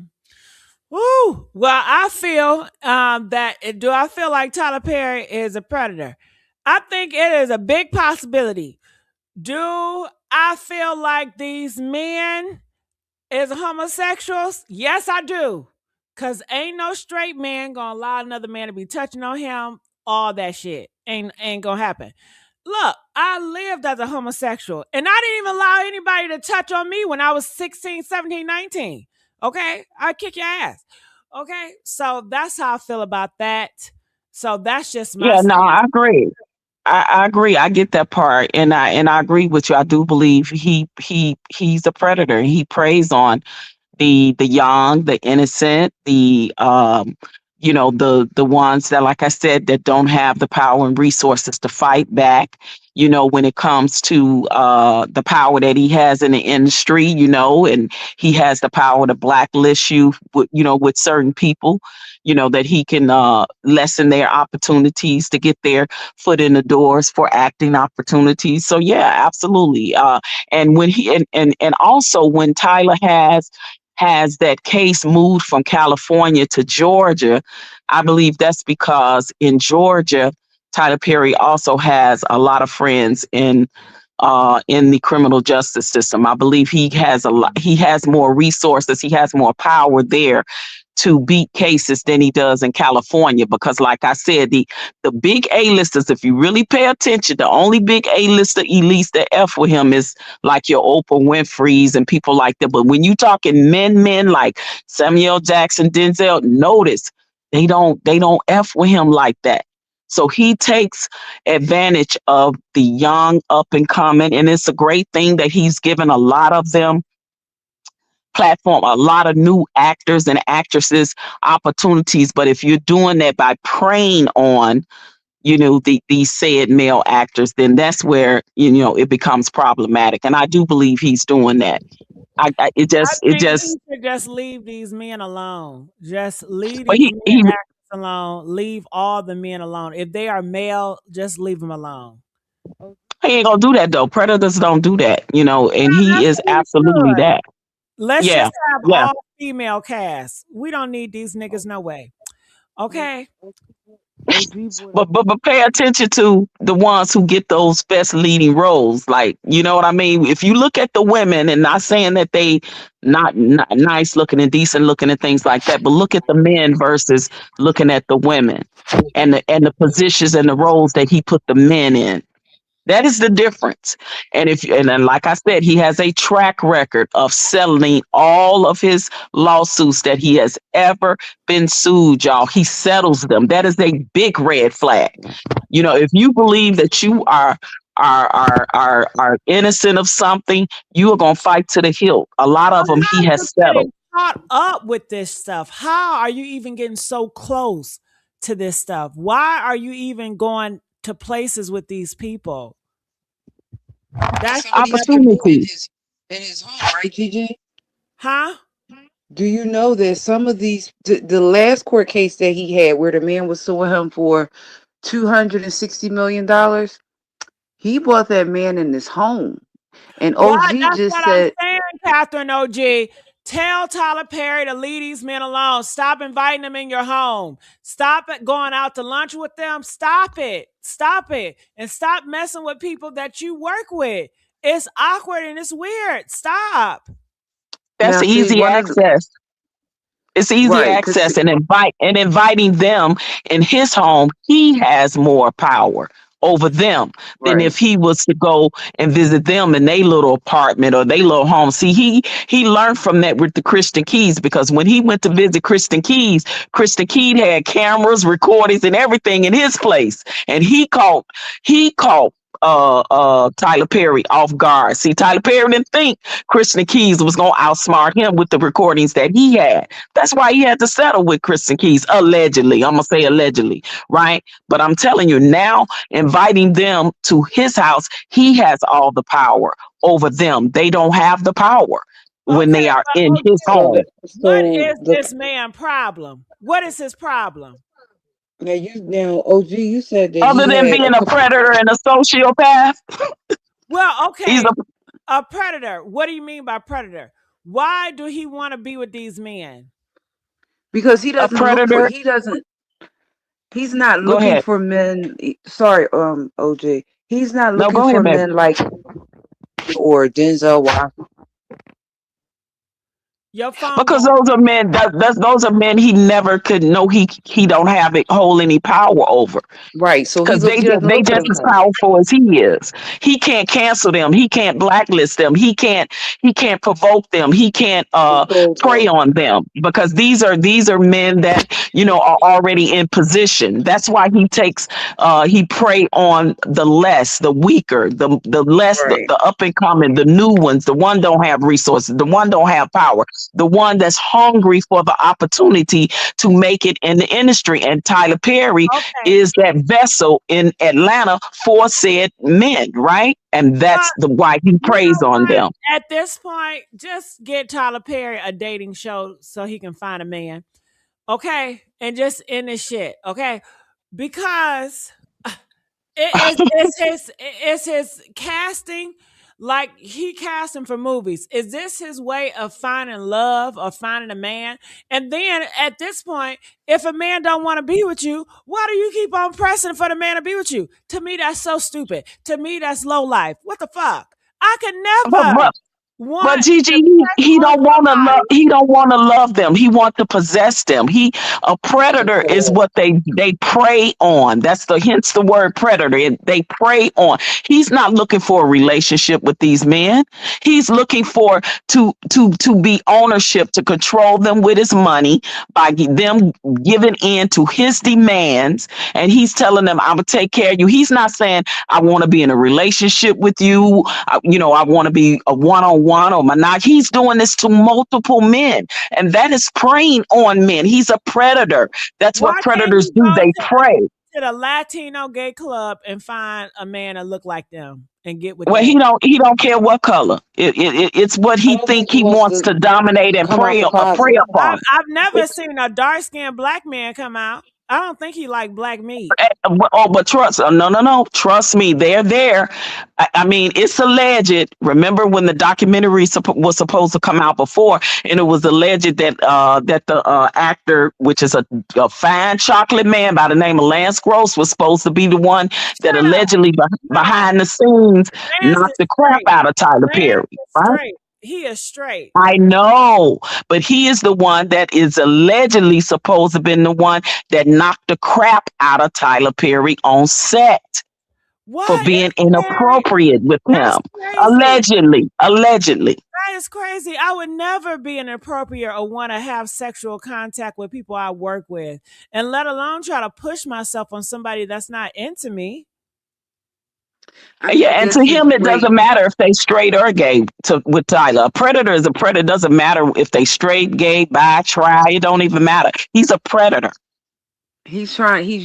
Woo! Well, I feel do I feel like Tyler Perry is a predator? I think it is a big possibility. Do I feel like these men is homosexuals? Yes, I do. Cause ain't no straight man gonna allow another man to be touching on him. All that shit ain't gonna happen. Look, I lived as a homosexual and I didn't even allow anybody to touch on me when I was 16, 17, 19. Okay? I kick your ass. Okay? So that's how I feel about that. So that's just my Yeah, no, stance. I agree. I agree. I get that part, and I agree with you. I do believe he's a predator. He preys on the young, the innocent, the ones that, like I said, that don't have the power and resources to fight back. When it comes to the power that he has in the industry, and he has the power to blacklist you with certain people, that he can lessen their opportunities to get their foot in the doors for acting opportunities. So yeah, absolutely. And when he and also when Tyler has that case moved from California to Georgia, I believe that's because in Georgia, Tyler Perry also has a lot of friends in the criminal justice system. I believe he has a lot. He has more resources. He has more power there to beat cases than he does in California. Because, like I said, the big A-listers, if you really pay attention, the only big A-lister elites that F with him is like your Oprah Winfrey's and people like that. But when you talking men like Samuel Jackson, Denzel, notice they don't F with him like that. So he takes advantage of the young up and coming, and it's a great thing that he's given a lot of them platform, a lot of new actors and actresses opportunities. But if you're doing that by preying on these said male actors, then that's where it becomes problematic, and I do believe he's doing that. I it I just it think just he should just leave these men alone. Just leave but these he men he actors alone. Leave all the men alone. If they are male, just leave them alone. he ain't gonna do that though. Predators don't do that, and he That's is what he absolutely should. that. Let's Yeah. just have Yeah. all female cast. We don't need these niggas no way. Now, Okay. OG brought up But pay attention to the ones who get those best leading roles. Like, you know what I mean? If you look at the women, and not saying that they not nice looking and decent looking and things like that, but look at the men versus looking at the women, and the positions and the roles that he put the men in. That is the difference. And then, like I said, he has a track record of settling all of his lawsuits that he has ever been sued, y'all. He settles them. That is a big red flag. If you believe that you are innocent of something, you are gonna fight to the hilt. A lot So of them he how you has settled. getting caught up with this stuff? How are you even getting so close to this stuff? Why are you even going to places with these people? That's some of these never people been. Opportunity. in his home, right, TJ? Huh? Do you know that some of these, the last court case that he had, where the man was suing him for $260 million, he bought that man in his home, and What? OG That's just what I'm said, saying, Catherine OG. Tell Tyler Perry to leave these men alone. Stop inviting them in your home. Stop it going out to lunch with them. Stop it. Stop it. And stop messing with people that you work with. It's awkward and it's weird. Stop. That's now see easy one of the, access. It's easy right, because access, and inviting them in his home, he has more power over them than right, if he was to go and visit them in their little apartment or their little home. See, he learned from that with the Christian Keys, because when he went to visit Kristen Keys had cameras, recordings, and everything in his place, and he caught Tyler Perry off guard. See, Tyler Perry didn't think Kristen Keys was gonna outsmart him with the recordings that he had. That's why he had to settle with Kristen Keys, allegedly. I'm gonna say allegedly, right? But I'm telling you now, inviting them to his house, he has all the power over them. They don't have the power when Okay, they are but in his so OG, home. the what so is the this man problem? What is his problem? now OG, you said that Other he than had a being a couple. predator and a sociopath, Well, he's okay, a predator. What do you mean by predator? Why do he want to be with these men? because he A doesn't look for predator. he doesn't he's not Go looking ahead. for men. Sorry, OJ. He's not No, looking go for ahead, baby. men like or Denzel Washington. Your phone Because going. those are men. Those are men he never could know. He don't have it hold any power over. Right. So Because he doesn't they look for just them as type. powerful as he is. He can't cancel them. He can't blacklist them. He can't provoke them. He can't Control prey them. on them because these are men that are already in position. That's why he prey on the less, the weaker, the less, Right. the up and coming, the new ones, the one don't have resources, the one don't have power, the one that's hungry for the opportunity to make it in the industry. And Tyler Perry Okay. is that vessel in Atlanta for said men, right? And Well, that's the why he you preys know on what? them. At this point, just get Tyler Perry a dating show so he can find a man. Okay? And just end this shit. Okay? Because it's his casting. Like he casting for movies. Is this his way of finding love or finding a man? And then at this point, if a man don't want to be with you, why do you keep on pressing for the man to be with you? To me, that's so stupid. To me, that's low life. What the fuck? I could But never but But want Gigi, to press he on don't want to love. somebody. He don't want to love them. He want to possess them. A predator is Control. what they prey on. That's the hence the word predator. They prey on. He's not looking for a relationship with these men. He's looking for to be ownership, to control them with his money by them giving in to his demands. And he's telling them, "I'm gonna take care of you." He's not saying, "I want to be in a relationship with you. I want to be a one-on-one or monogamy." He's doing this to multiple men, and that is preying on men. He's a predator. That's Why what can't predators he do. go They prey. to the Latino gay club and find a man that look like them and get with Well, that? he don't care what color. It's what I he don't think think he he wants wants to to dominate and come out the prey closet. upon. I've never seen a dark skinned black man come out. I don't think he like black meat. But trust, no. Trust me, they're there. I mean, it's alleged. Remember when the documentary was supposed to come out before, and it was alleged that the actor, which is a fine chocolate man by the name of Lance Gross, was supposed to be the one that Shut up. allegedly No. behind the scenes Lance knocked is the crap straight. out of Tyler Lance Perry. is Right? straight. He is straight. I know, but he is the one that is allegedly supposed to have been the one that knocked the crap out of Tyler Perry on set for What being is Perry? inappropriate with That's him. crazy. Allegedly. That is crazy. I would never be inappropriate or want to have sexual contact with people I work with, and let alone try to push myself on somebody that's not into me. Yeah, I and guess to he's him, it doesn't waiting. matter if they straight or gay. With Tyler, a predator is a predator. Doesn't matter if they straight, gay, bi, tri. It don't even matter. He's a predator. He's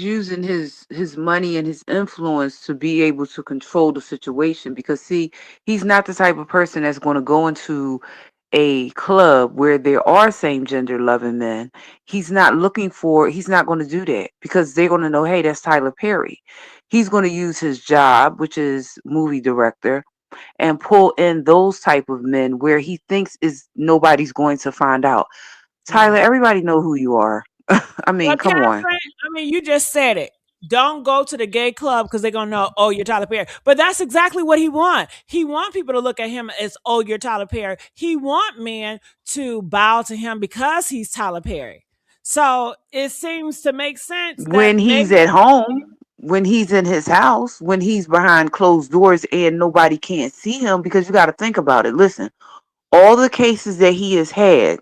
using his money and his influence to be able to control the situation because see, he's not the type of person that's going to go into a club where there are same gender loving men. He's not going to do that because they're going to know, hey, that's Tyler Perry. He's going to use his job, which is movie director, and pull in those type of men where he thinks is nobody's going to find out. Yeah. Tyler, everybody know who you are. I Well, mean, come on. Catherine, I mean, you just said it. Don't go to the gay club because they're gonna know, oh, you're Tyler Perry. But that's exactly what he want. He want people to look at him as, oh, you're Tyler Perry. He want men to bow to him because he's Tyler Perry. So it seems to make sense that When he's maybe at home, when he's in his house, when he's behind closed doors and nobody can't see him, because you got to think about it. Listen, all the cases that he has had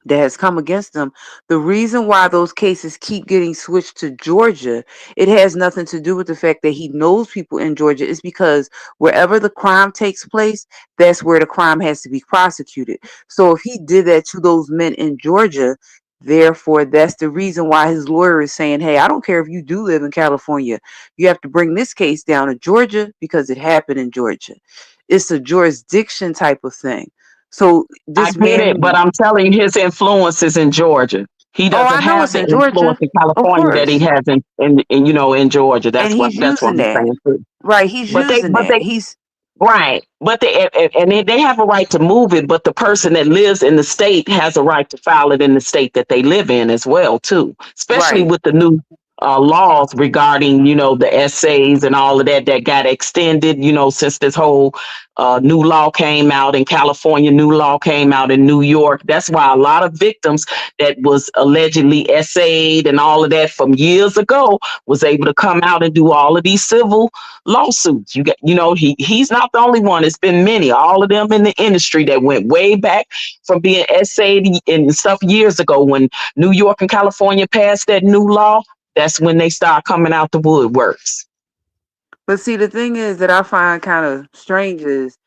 that has come against him, the reason why those cases keep getting switched to Georgia, it has nothing to do with the fact that he knows people in Georgia. It's because wherever the crime takes place, that's where the crime has to be prosecuted. So if he did that to those men in Georgia, therefore that's the reason why his lawyer is saying, hey, I don't care if you do live in California, you have to bring this case down to Georgia because it happened in Georgia. It's a jurisdiction type of thing. So I this get it, man, but I'm telling you, his influence is in Georgia. He oh, I doesn't know have it's the in influence Georgia, in of California that he course, has in in Georgia. and he's That's what using I'm that. saying too. Right, he's But using but that. they He's Right. But they have a right to move it, but the person that lives in the state has a right to file it in the state that they live in as well, too. Especially Right. with the new laws regarding, the essays and all of that that got extended, since this whole new law came out in California, new law came out in New York. That's why a lot of victims that was allegedly essayed and all of that from years ago was able to come out and do all of these civil lawsuits. He's not the only one. It's been many, all of them in the industry that went way back from being essayed and stuff years ago when New York and California passed that new law. That's when they start coming out the woodworks. But see, the thing is that I find kind of strange is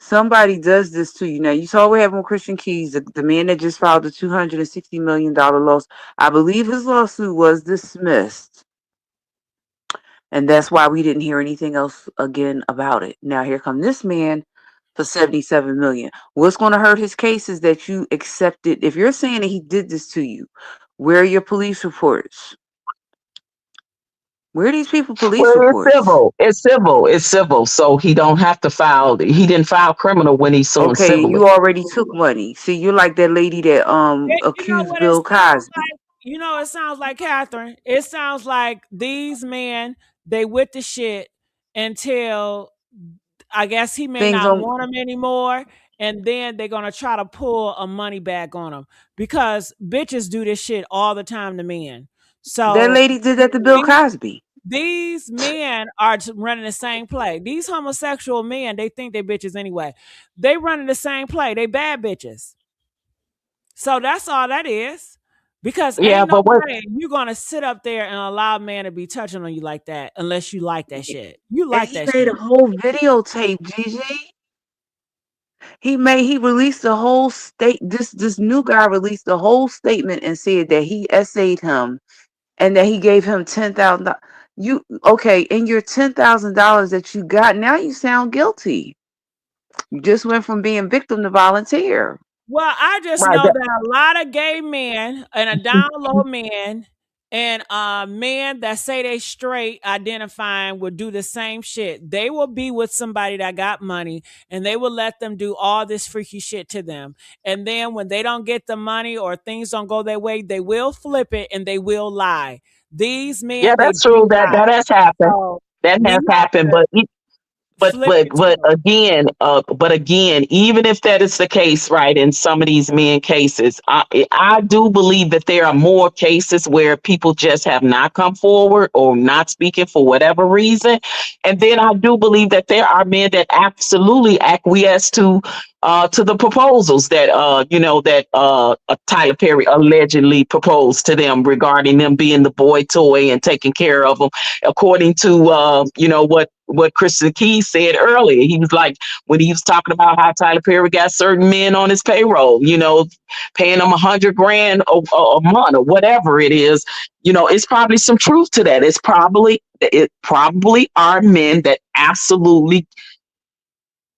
somebody does this to you. Now, you saw what happened with Christian Keys, the man that just filed the $260 million loss. I believe his lawsuit was dismissed. And that's why we didn't hear anything else again about it. Now, here come this man for 77 million. What's going to hurt his case is that you accepted. If you're saying that he did this to you, where are your police reports? Where are these people police Well, it's reports? civil. It's civil. It's civil. So he don't have to file. He didn't file criminal when he's suing Okay, civilly. you already took money. See, you're like that lady that You know accused what it Bill sounds Cosby. like? You know what it sounds like, Catherine? It sounds like these men, they with the shit until I guess he may Things not on want them anymore. And then they're gonna try to pull a money back on them because bitches do this shit all the time to men. that So lady did that to Bill these, Cosby. these men are running the same play. These homosexual men, they think they bitches anyway. They running the same play. They bad bitches. So that's all that is. Because Yeah, ain't no but what? way you're gonna sit up there and allow a man to be touching on you like that unless you like that shit. You And like he that made a shit. whole videotape, Gigi. He released the whole state. This new guy released the whole statement and said that he essayed him and that he gave him $10,000. You okay? In your $10,000 that you got, now you sound guilty. You just went from being victim to volunteer. Well, I just Right. know that a lot of gay men and a down low men and men that say they straight identifying will do the same shit. They will be with somebody that got money and they will let them do all this freaky shit to them. And then when they don't get the money or things don't go their way, they will flip it and they will lie. These Yeah, men, they that's do true. That lie. that has happened. So That you has have happened. to But flip but your but tongue. again, even if that is the case, right? In some of these men cases, I do believe that there are more cases where people just have not come forward or not speaking for whatever reason, and then I do believe that there are men that absolutely acquiesce to the proposals that Tyler Perry allegedly proposed to them regarding them being the boy toy and taking care of them, according to what Christian Key said earlier. He was like, when he was talking about how Tyler Perry got certain men on his payroll, paying them 100 grand a month or whatever it is. It's probably some truth to that. It probably are men that absolutely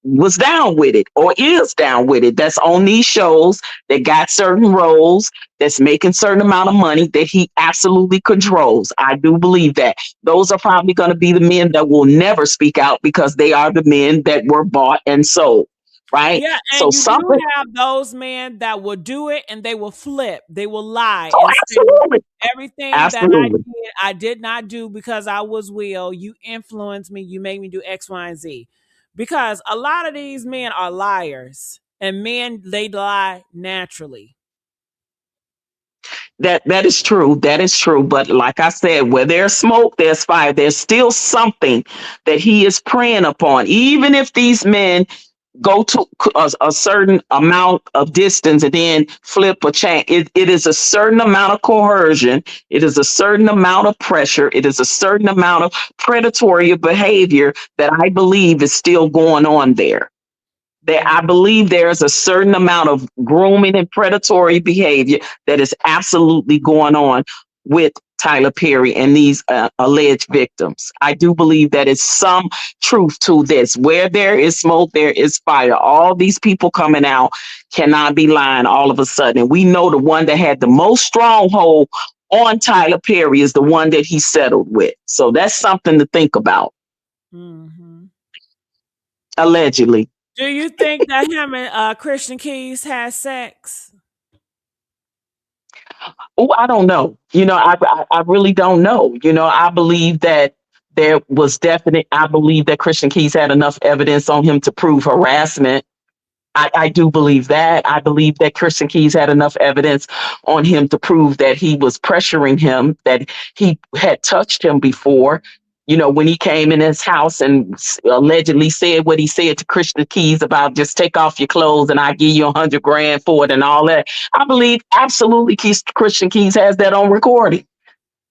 was down with it or is down with it, that's on these shows, that got certain roles, that's making certain amount of money that he absolutely controls. I do believe that those are probably going to be the men that will never speak out because they are the men that were bought and sold, right? Yeah, So and you do something. have those men that will do it and they will flip. They will lie Oh, and say absolutely. everything that Absolutely. I did not do because I was will. You influenced me. You made me do X, Y, and Z. Because a lot of these men are liars, and men they lie naturally. That is true. That is true. But like I said, where there's smoke, there's fire. There's still something that he is preying upon. Even if these men go to a certain amount of distance and then flip or change, it is a certain amount of coercion. It is a certain amount of pressure. It is a certain amount of predatory behavior that I believe is still going on there. I Mm. believe there's a certain amount of grooming and predatory behavior that is absolutely going on with Tyler Perry and these alleged victims. I do believe that is some truth to this. Where there is smoke, there is fire. All these people coming out cannot be lying all of a sudden. And we know the one that had the most stronghold on Tyler Perry is the one that he settled with. So that's something to think about. Hmm. allegedly. Do you think that him and Christian Keys had sex? Oh, I don't know. I really don't know. I believe that there was definite. I believe that Christian Keys had enough evidence on him to prove harassment. I do believe that. I believe that Christian Keys had enough evidence on him to prove that he was pressuring him, that he had touched him before. When he came in his house and allegedly said what he said to Christian Keys about just take off your clothes and I give you 100 grand for it and all that. I believe absolutely Christian Keys has that on recording.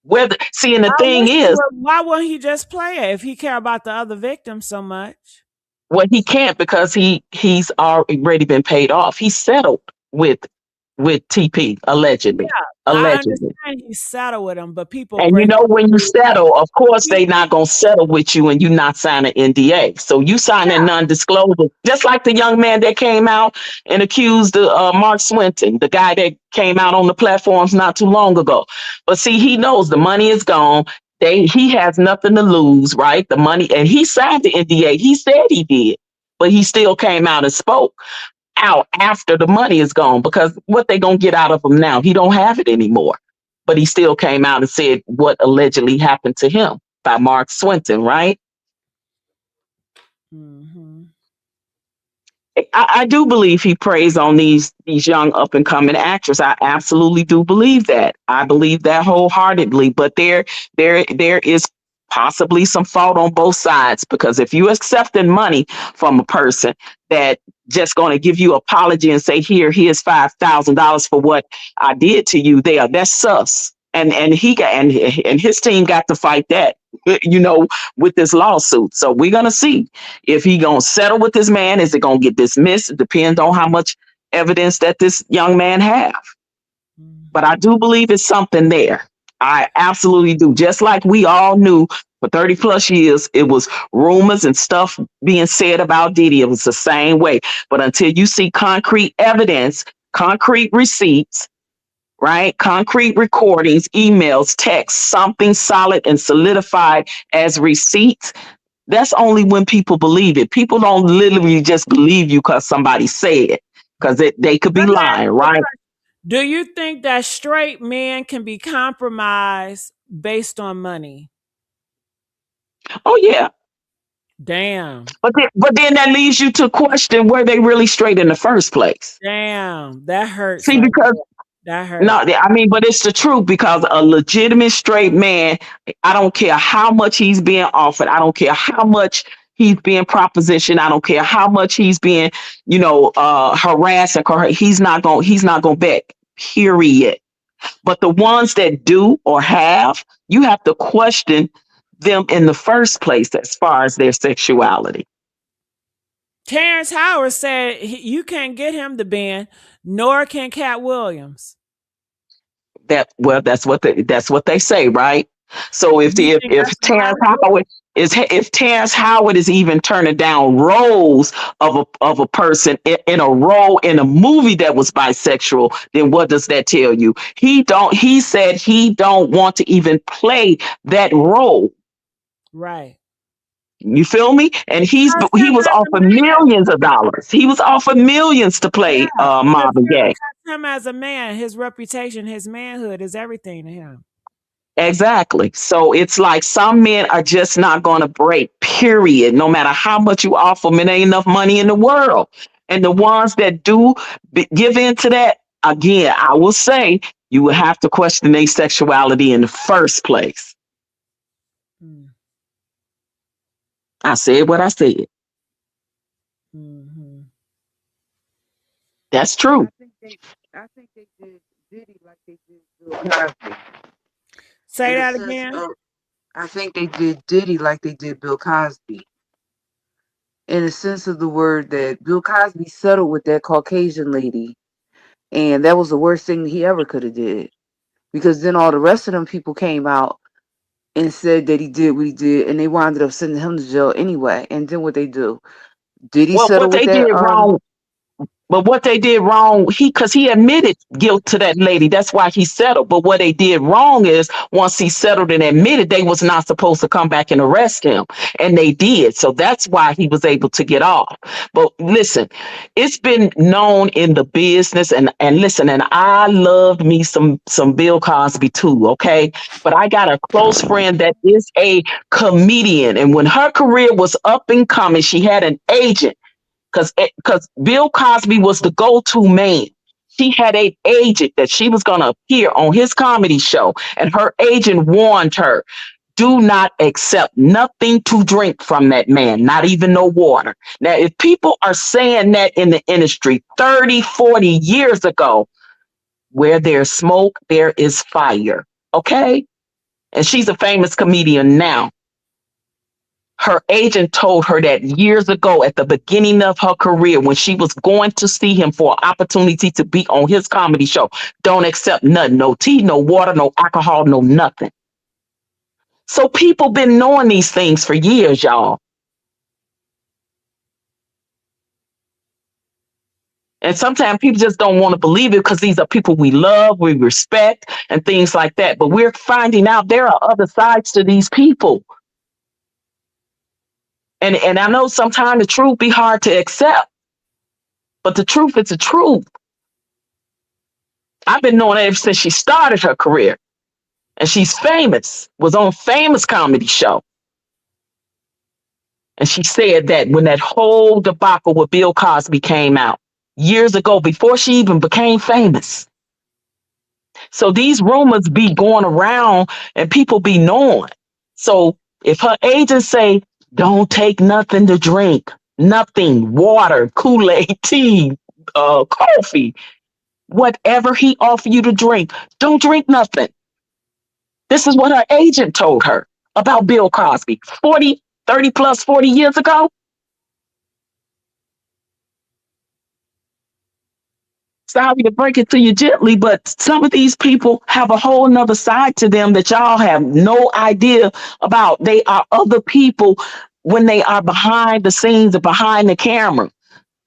Whether seeing the I thing wish he is, would. Why wouldn't he just play it if he care about the other victims so much? well, he can't because he's already been paid off. He settled with TP Yeah, allegedly. I Allegedly. understand he settled with him, but people And break when you rules. settle, of course they not gonna settle with you and you not sign an NDA. So you sign that non-disclosure, just like the young man that came out and accused Mark Swinton, the guy that came out on the platforms not too long ago. But see, he knows the money is gone. He has nothing to lose, right? The money, and he signed the NDA. He said he did, but he still came out and spoke out after the money is gone because what they gonna get out of him now? He don't have it anymore. But he still came out and said what allegedly happened to him by Mark Swinton, right? Mm-hmm. I do believe he preys on these young up and coming actors. I absolutely do believe that. I believe that wholeheartedly. But there is possibly some fault on both sides because if you accepting money from a person that just going to give you apology and say here's $5,000 for what I did to you, that's sus. And he got and his team got to fight that, with this lawsuit. So we're gonna see if he gonna settle with this man. Is it gonna get dismissed? It depends on how much evidence that this young man have. But I Mm-hmm. do believe it's something there. I absolutely do. Just like we all knew for 30 plus years, it was rumors and stuff being said about Diddy. It was the same way. But until you see concrete evidence, concrete receipts, right? Concrete recordings, emails, texts, something solid and solidified as receipts. That's only when people believe it. People don't literally just believe you because somebody said it, because they could be Let me ask lying, you a right? question. Do you think that straight men can be compromised based on money? Oh yeah, Damn. but then that leaves you to question were they really straight in the first place? Damn. That hurts See, right because there. That no, hurts. I mean, but it's the truth because a legitimate straight man, I don't care how much he's being offered, I don't care how much he's being propositioned, I don't care how much he's being, harassed he's not gonna bet. Period. But the ones that do or have, you have to question them in the first place as far as their sexuality. Terrence Howard said you can't get him to bend, nor can Cat Williams. That's what they say, right? So if You the, if, think if that's a Terrence Hollywood? Howard if Terrence Howard is even turning down roles of a person in a role in a movie that was bisexual, then what does that tell you? He said he don't want to even play that role. Right. You feel me? And Because he him was as a offered man. millions of dollars. He was offered millions to Yeah. play Because Marvin Gaye. him as a man, his reputation, his manhood is everything to him. Exactly. So it's like some men are just not going to break, period. No matter how much you offer them, it ain't enough money in the world. And the ones that do give in to that, again, I will say you will have to question their sexuality in the first place. Mm. I said what I said. Mm-hmm. That's true. I think they did Diddy like they did Bill Cosby. Say In a that sense again. of, I think they did Diddy like they did Bill Cosby. In a sense of the word that Bill Cosby settled with that Caucasian lady, and that was the worst thing he ever could have did. Because then all the rest of them people came out and said that he did what he did, and they wound up sending him to jail anyway. And then what they do? Did he Well, settle what with they that? did wrong. But what they did wrong, because he admitted guilt to that lady. That's why he settled. But what they did wrong is once he settled and admitted, they was not supposed to come back and arrest him. And they did. So that's why he was able to get off. But listen, it's been known in the business and listen, and I loved me some Bill Cosby too, okay? But I got a close friend that is a comedian. And when her career was up and coming, she had an agent because Bill Cosby was the go-to man. She had an agent that she was going to appear on his comedy show, and her agent warned her, do not accept nothing to drink from that man, not even no water. Now, if people are saying that in the industry 30, 40 years ago, where there's smoke, there is fire. Okay? And she's a famous comedian now. Her agent told her that years ago at the beginning of her career when she was going to see him for an opportunity to be on his comedy show. Don't accept nothing, no tea, no water, no alcohol, no nothing. So people been knowing these things for years, y'all. And sometimes people just don't want to believe it because these are people we love, we respect, and things like that. But we're finding out there are other sides to these people. And I know sometimes the truth be hard to accept, but the truth is the truth. I've been knowing her ever since she started her career. And she's famous, was on famous comedy show. And she said that when that whole debacle with Bill Cosby came out years ago, before she even became famous. So these rumors be going around and people be knowing. So if her agents say, don't take nothing to drink, nothing, water, Kool-Aid, tea, coffee, whatever he offer you to drink, don't drink nothing. This is what her agent told her about Bill Cosby 40, 30 plus 40 years ago. Sorry to break it to you gently, but some of these people have a whole nother side to them that y'all have no idea about. They are other people when they are behind the scenes or behind the camera.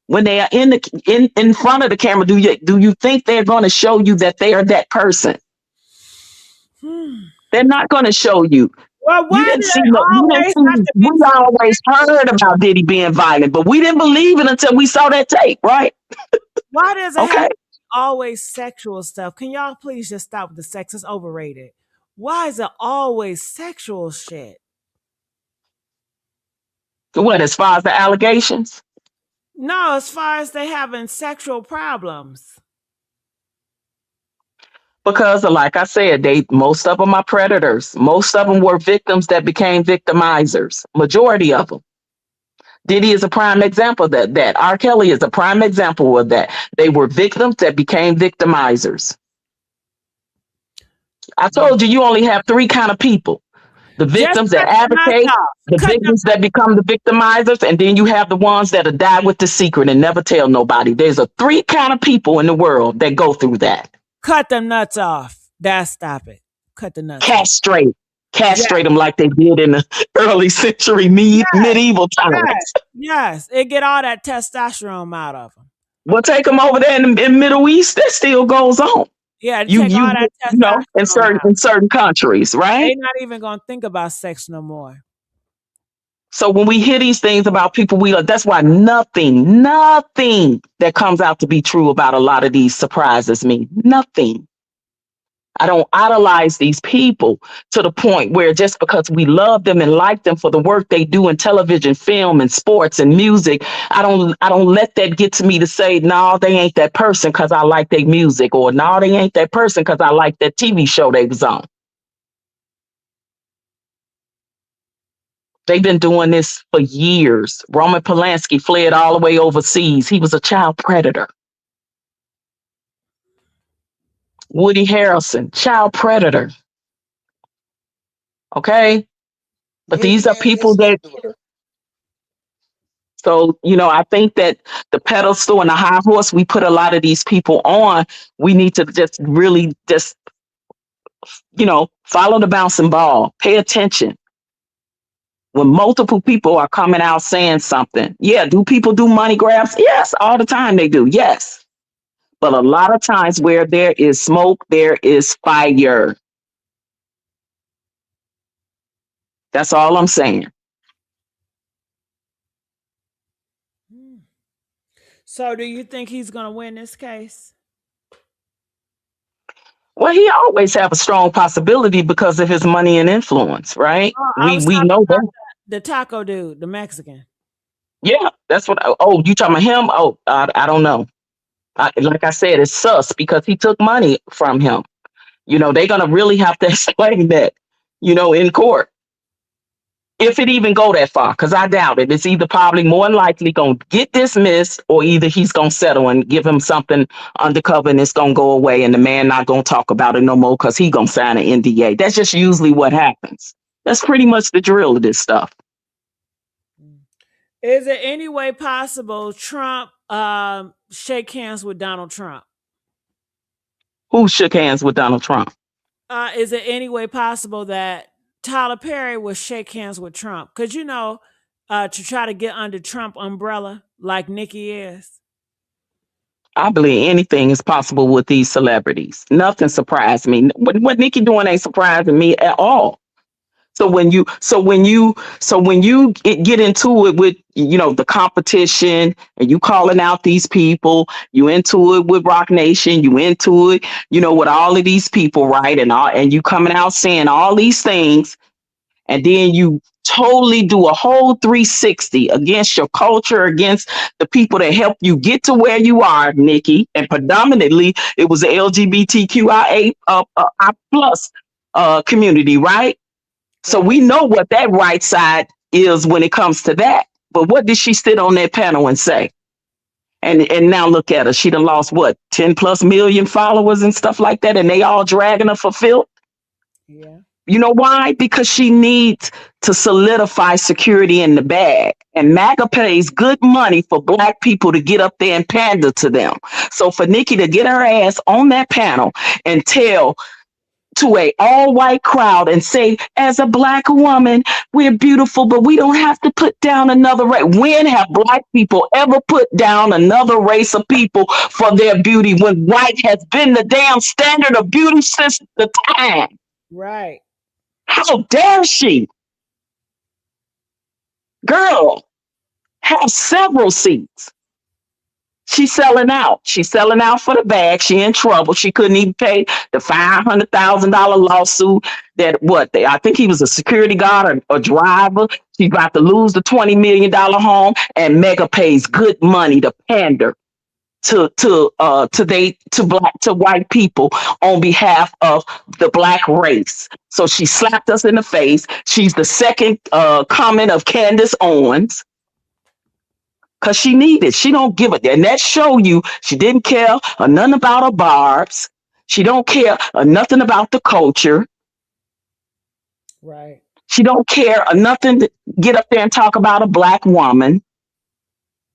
When they are in front of the camera, do you think they're going to show you that they are that person? They're not going to show you. Well, You why didn't do see they no, you didn't always have see, to be we so always heard about Diddy being violent, but we didn't believe it until we saw that tape, right? Why does it have Okay. to be always sexual stuff? Can y'all please just stop with the sex? It's overrated. Why is it always sexual shit? What, as far as the allegations? No, as far as they having sexual problems. Because like I said, most of them are predators. Most of them were victims that became victimizers. Majority of them. Diddy is a prime example of that. R. Kelly is a prime example of that. They were victims that became victimizers. I told you only have three kind of people. The Just victims that cut the nuts advocate, off. the Cut them. victims that become the victimizers, and then you have the ones that'll die with the secret and never tell nobody. There's a three kind of people in the world that go through that. Cut them nuts off. That's stop it. Cut the nuts off. Castrate them like they did in the early century medieval times. Yes. It get all that testosterone out of them. We'll take them over there in Middle East. That still goes on. Yeah, You take all that know, in testosterone out. certain countries, right? They not even gonna think about sex no more. So when we hear these things about people, that's why nothing that comes out to be true about a lot of these surprises me. Nothing. I don't idolize these people to the point where just because we love them and like them for the work they do in television, film, and sports and music, I don't let that get to me to say, no, they ain't that person because I like their music, or no, they ain't that person because I like that TV show they was on. They've been doing this for years. Roman Polanski fled all the way overseas. He was a child predator. Woody Harrelson, child predator. Okay? But Yeah, these are yeah, people it's that, sure. so, I think that the pedestal and the high horse we put a lot of these people on, we need to just really just, follow the bouncing ball, pay attention. when multiple people are coming out saying something. Yeah, do people do money grabs? Yes, all the time they do. Yes. But a lot of times where there is smoke, there is fire. That's all I'm saying. Hmm. So, do you think he's going to win this case? Well, he always have a strong possibility because of his money and influence, right? Oh, I was We talking know about that. the taco dude, the Mexican. Yeah, that's what. Oh, you talking about him? Oh, I don't know. Like I said, it's sus because he took money from him. They're gonna really have to explain that, in court. If it even go that far, because I doubt it. It's either probably more than likely gonna get dismissed, or either he's gonna settle and give him something undercover, and it's gonna go away, and the man not gonna talk about it no more because he gonna sign an NDA. That's just usually what happens. That's pretty much the drill of this stuff. Is it any way possible Trump shake hands with Donald Trump? Who shook hands with Donald Trump? Is it any way possible that Tyler Perry will shake hands with Trump? Because to try to get under Trump umbrella like Nikki is. I believe anything is possible with these celebrities. Nothing surprised me. What Nikki doing ain't surprising me at all. So when you get into it with the competition, and you calling out these people, you into it with Rock Nation, you into it, with all of these people, right? And you coming out saying all these things, and then you totally do a whole 360 against your culture, against the people that help you get to where you are, Nikki. And predominantly, it was the LGBTQIA plus community, right? So Right. we know what that right side is when it comes to that. But what did she sit on that panel and say? And now look at her. She done lost what, 10 plus million followers and stuff like that, and they all dragging her for filth. Yeah. You know why? Because she needs to solidify security in the bag. And MAGA pays good money for black people to get up there and pander to them. So for Nikki to get her ass on that panel and tell to a all white crowd and say, as a black woman, we're beautiful, but we don't have to put down another race. When have black people ever put down another race of people for their beauty when white has been the damn standard of beauty since the time? Right. How dare she? Girl, have several seats. She's selling out. She's selling out for the bag. She in trouble. She couldn't even pay the $500,000 lawsuit that I think he was a security guard or driver. She's about to lose the $20 million home, and Mega pays good money to pander to white people on behalf of the black race. So she slapped us in the face. She's the second comment of Candace Owens. Cause she needed, she don't give it, and that show you she didn't care or nothing about her barbs. She don't care or nothing about the culture. Right. She don't care or nothing to get up there and talk about a black woman.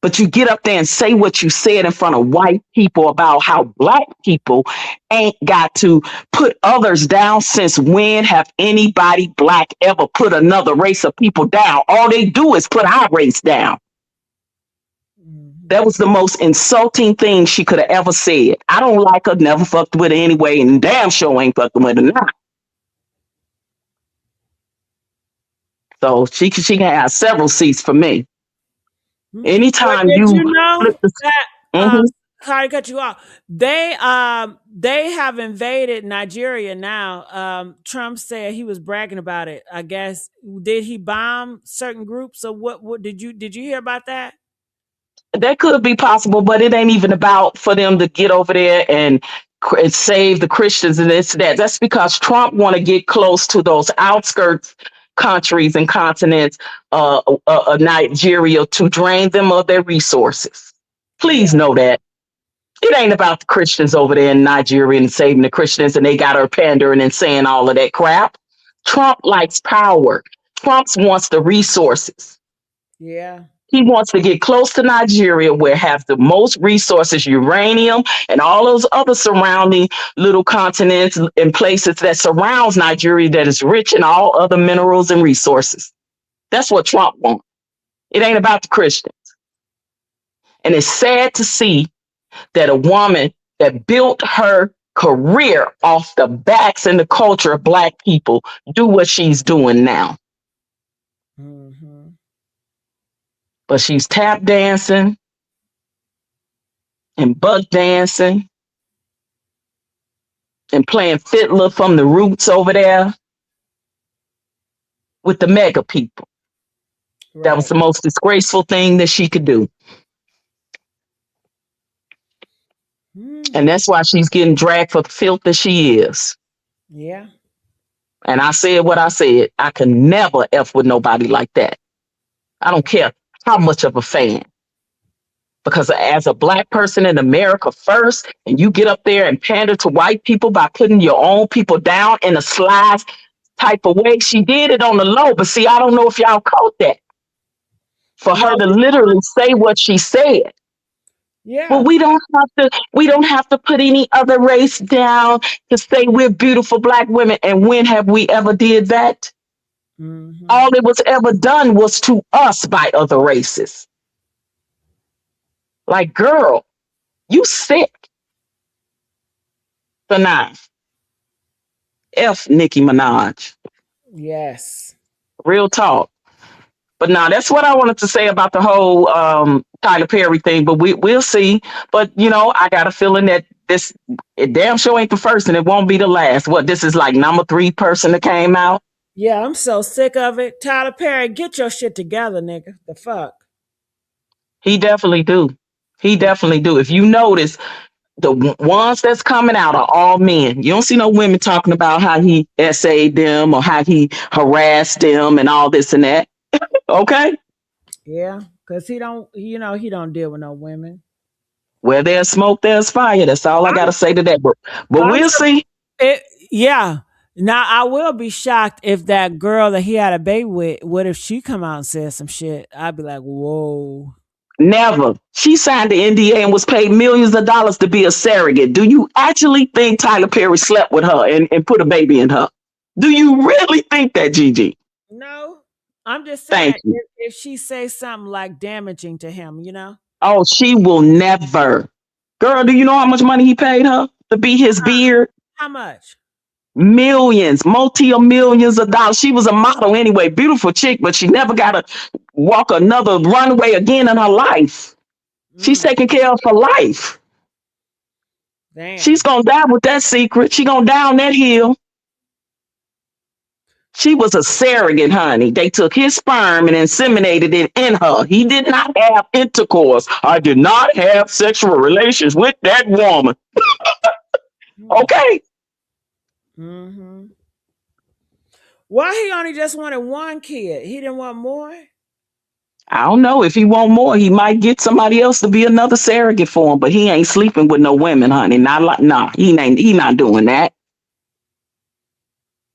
But you get up there and say what you said in front of white people about how black people ain't got to put others down. Since when have anybody black ever put another race of people down? All they do is put our race down. That was the most insulting thing she could have ever said. I don't like her, never fucked with her anyway, and damn sure ain't fucking with her now. So she can have several seats for me. But Anytime did you you know flip the that Mhm. sorry to cut you off. They have invaded Nigeria now. Trump said he was bragging about it. I guess did he bomb certain groups or what did you hear about that? That could be possible, but it ain't even about for them to get over there and save the Christians and this that. That's because Trump want to get close to those outskirts countries and continents, Nigeria, to drain them of their resources. Please Yeah. know that it ain't about the Christians over there in Nigeria and saving the Christians, and they got her pandering and saying all of that crap. Trump likes power. Trump wants the resources. Yeah. He wants to get close to Nigeria, where has the most resources, uranium, and all those other surrounding little continents and places that surrounds Nigeria that is rich in all other minerals and resources. That's what Trump wants. It ain't about the Christian. And it's sad to see that a woman that built her career off the backs and the culture of Black people do what she's doing now. Mm-hmm. But she's tap dancing and buck dancing and playing fiddler from the roots over there with the mega people. That was Right. the most disgraceful thing that she could do. Mm. And that's why she's getting dragged for the filth that she is. Yeah. And I said what I said. I can never F with nobody like that. I don't care how much of a fan. Because as a Black person in America first, and you get up there and pander to white people by putting your own people down in a sly type of way, she did it on the low. But see, I don't know if y'all caught that. For No. her to literally say what she said. Well, Yeah. we don't have to put any other race down to say we're beautiful Black women. And when have we ever did that? Mm-hmm. All it was ever done was to us by other races. Like, girl, you sick. So now, F Nicki Minaj. Yes. Real talk. But now that's what I wanted to say about the whole Tyler Perry thing. But we'll see. But I got a feeling that this it damn sure ain't the first, and it won't be the last. What, this is like number 3 person that came out. Yeah, I'm so sick of it. Tyler Perry, get your shit together, nigga. The fuck? He definitely do. He definitely do. If you notice, the ones that's coming out are all men. You don't see no women talking about how he essayed them or how he harassed them and all this and that. Okay. Yeah, because he don't deal with no women. Where there's smoke, there's fire. That's all I got I'm, to say to that. But I'm we'll so, see. yeah. Now I will be shocked if that girl that he had a baby with, what if she come out and said some shit? I'd be like, whoa. Never. She signed the NDA and was paid millions of dollars to be a surrogate. Do you actually think Tyler Perry slept with her and put a baby in her? Do you really think that, Gigi? No, I'm just saying Thank you. if she says something like damaging to him. Oh, she will never. Girl, do you know how much money he paid her to be his beard? How much? Millions, multi-millions of dollars. She was a model anyway, beautiful chick, but she never got to walk another runway again in her life. She's Mm, taking care of her life. She's damn. gonna die with that secret. She gonna die on that hill. She was a surrogate, honey. They took his sperm and inseminated it in her. He did not have intercourse. I did not have sexual relations with that woman. Mm, Okay. mm-hmm. Why he only just wanted one kid? He didn't want more? I don't know. If he want more, he might get somebody else to be another surrogate for him, but he ain't sleeping with no women, honey. Not like, nah, he not doing that.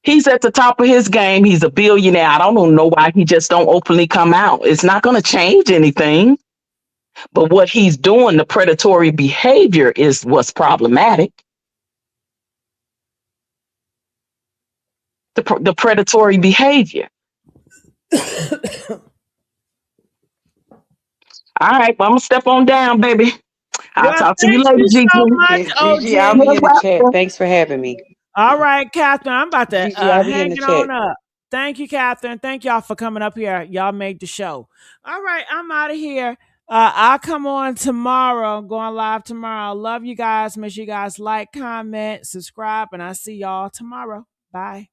He's at the top of his game. He's a billionaire. I don't know why he just don't openly come out. It's not going to change anything. But what he's doing, the predatory behavior, is what's problematic. The predatory behavior. All right, well, I'm gonna step on down, baby. I'll Well, talk to you thank later, you Gigi. so much, Yes, Gigi, I'll OG. be You're in the chat. welcome. Thanks for having me. All right, Catherine. I'm about to Gigi, I'll be in hang the it chat. on up. Thank you, Catherine. Thank y'all for coming up here. Y'all made the show. All right, I'm out of here. I'll come on tomorrow. I'm going live tomorrow. Love you guys. Make sure you guys like, comment, subscribe, and I'll see y'all tomorrow. Bye.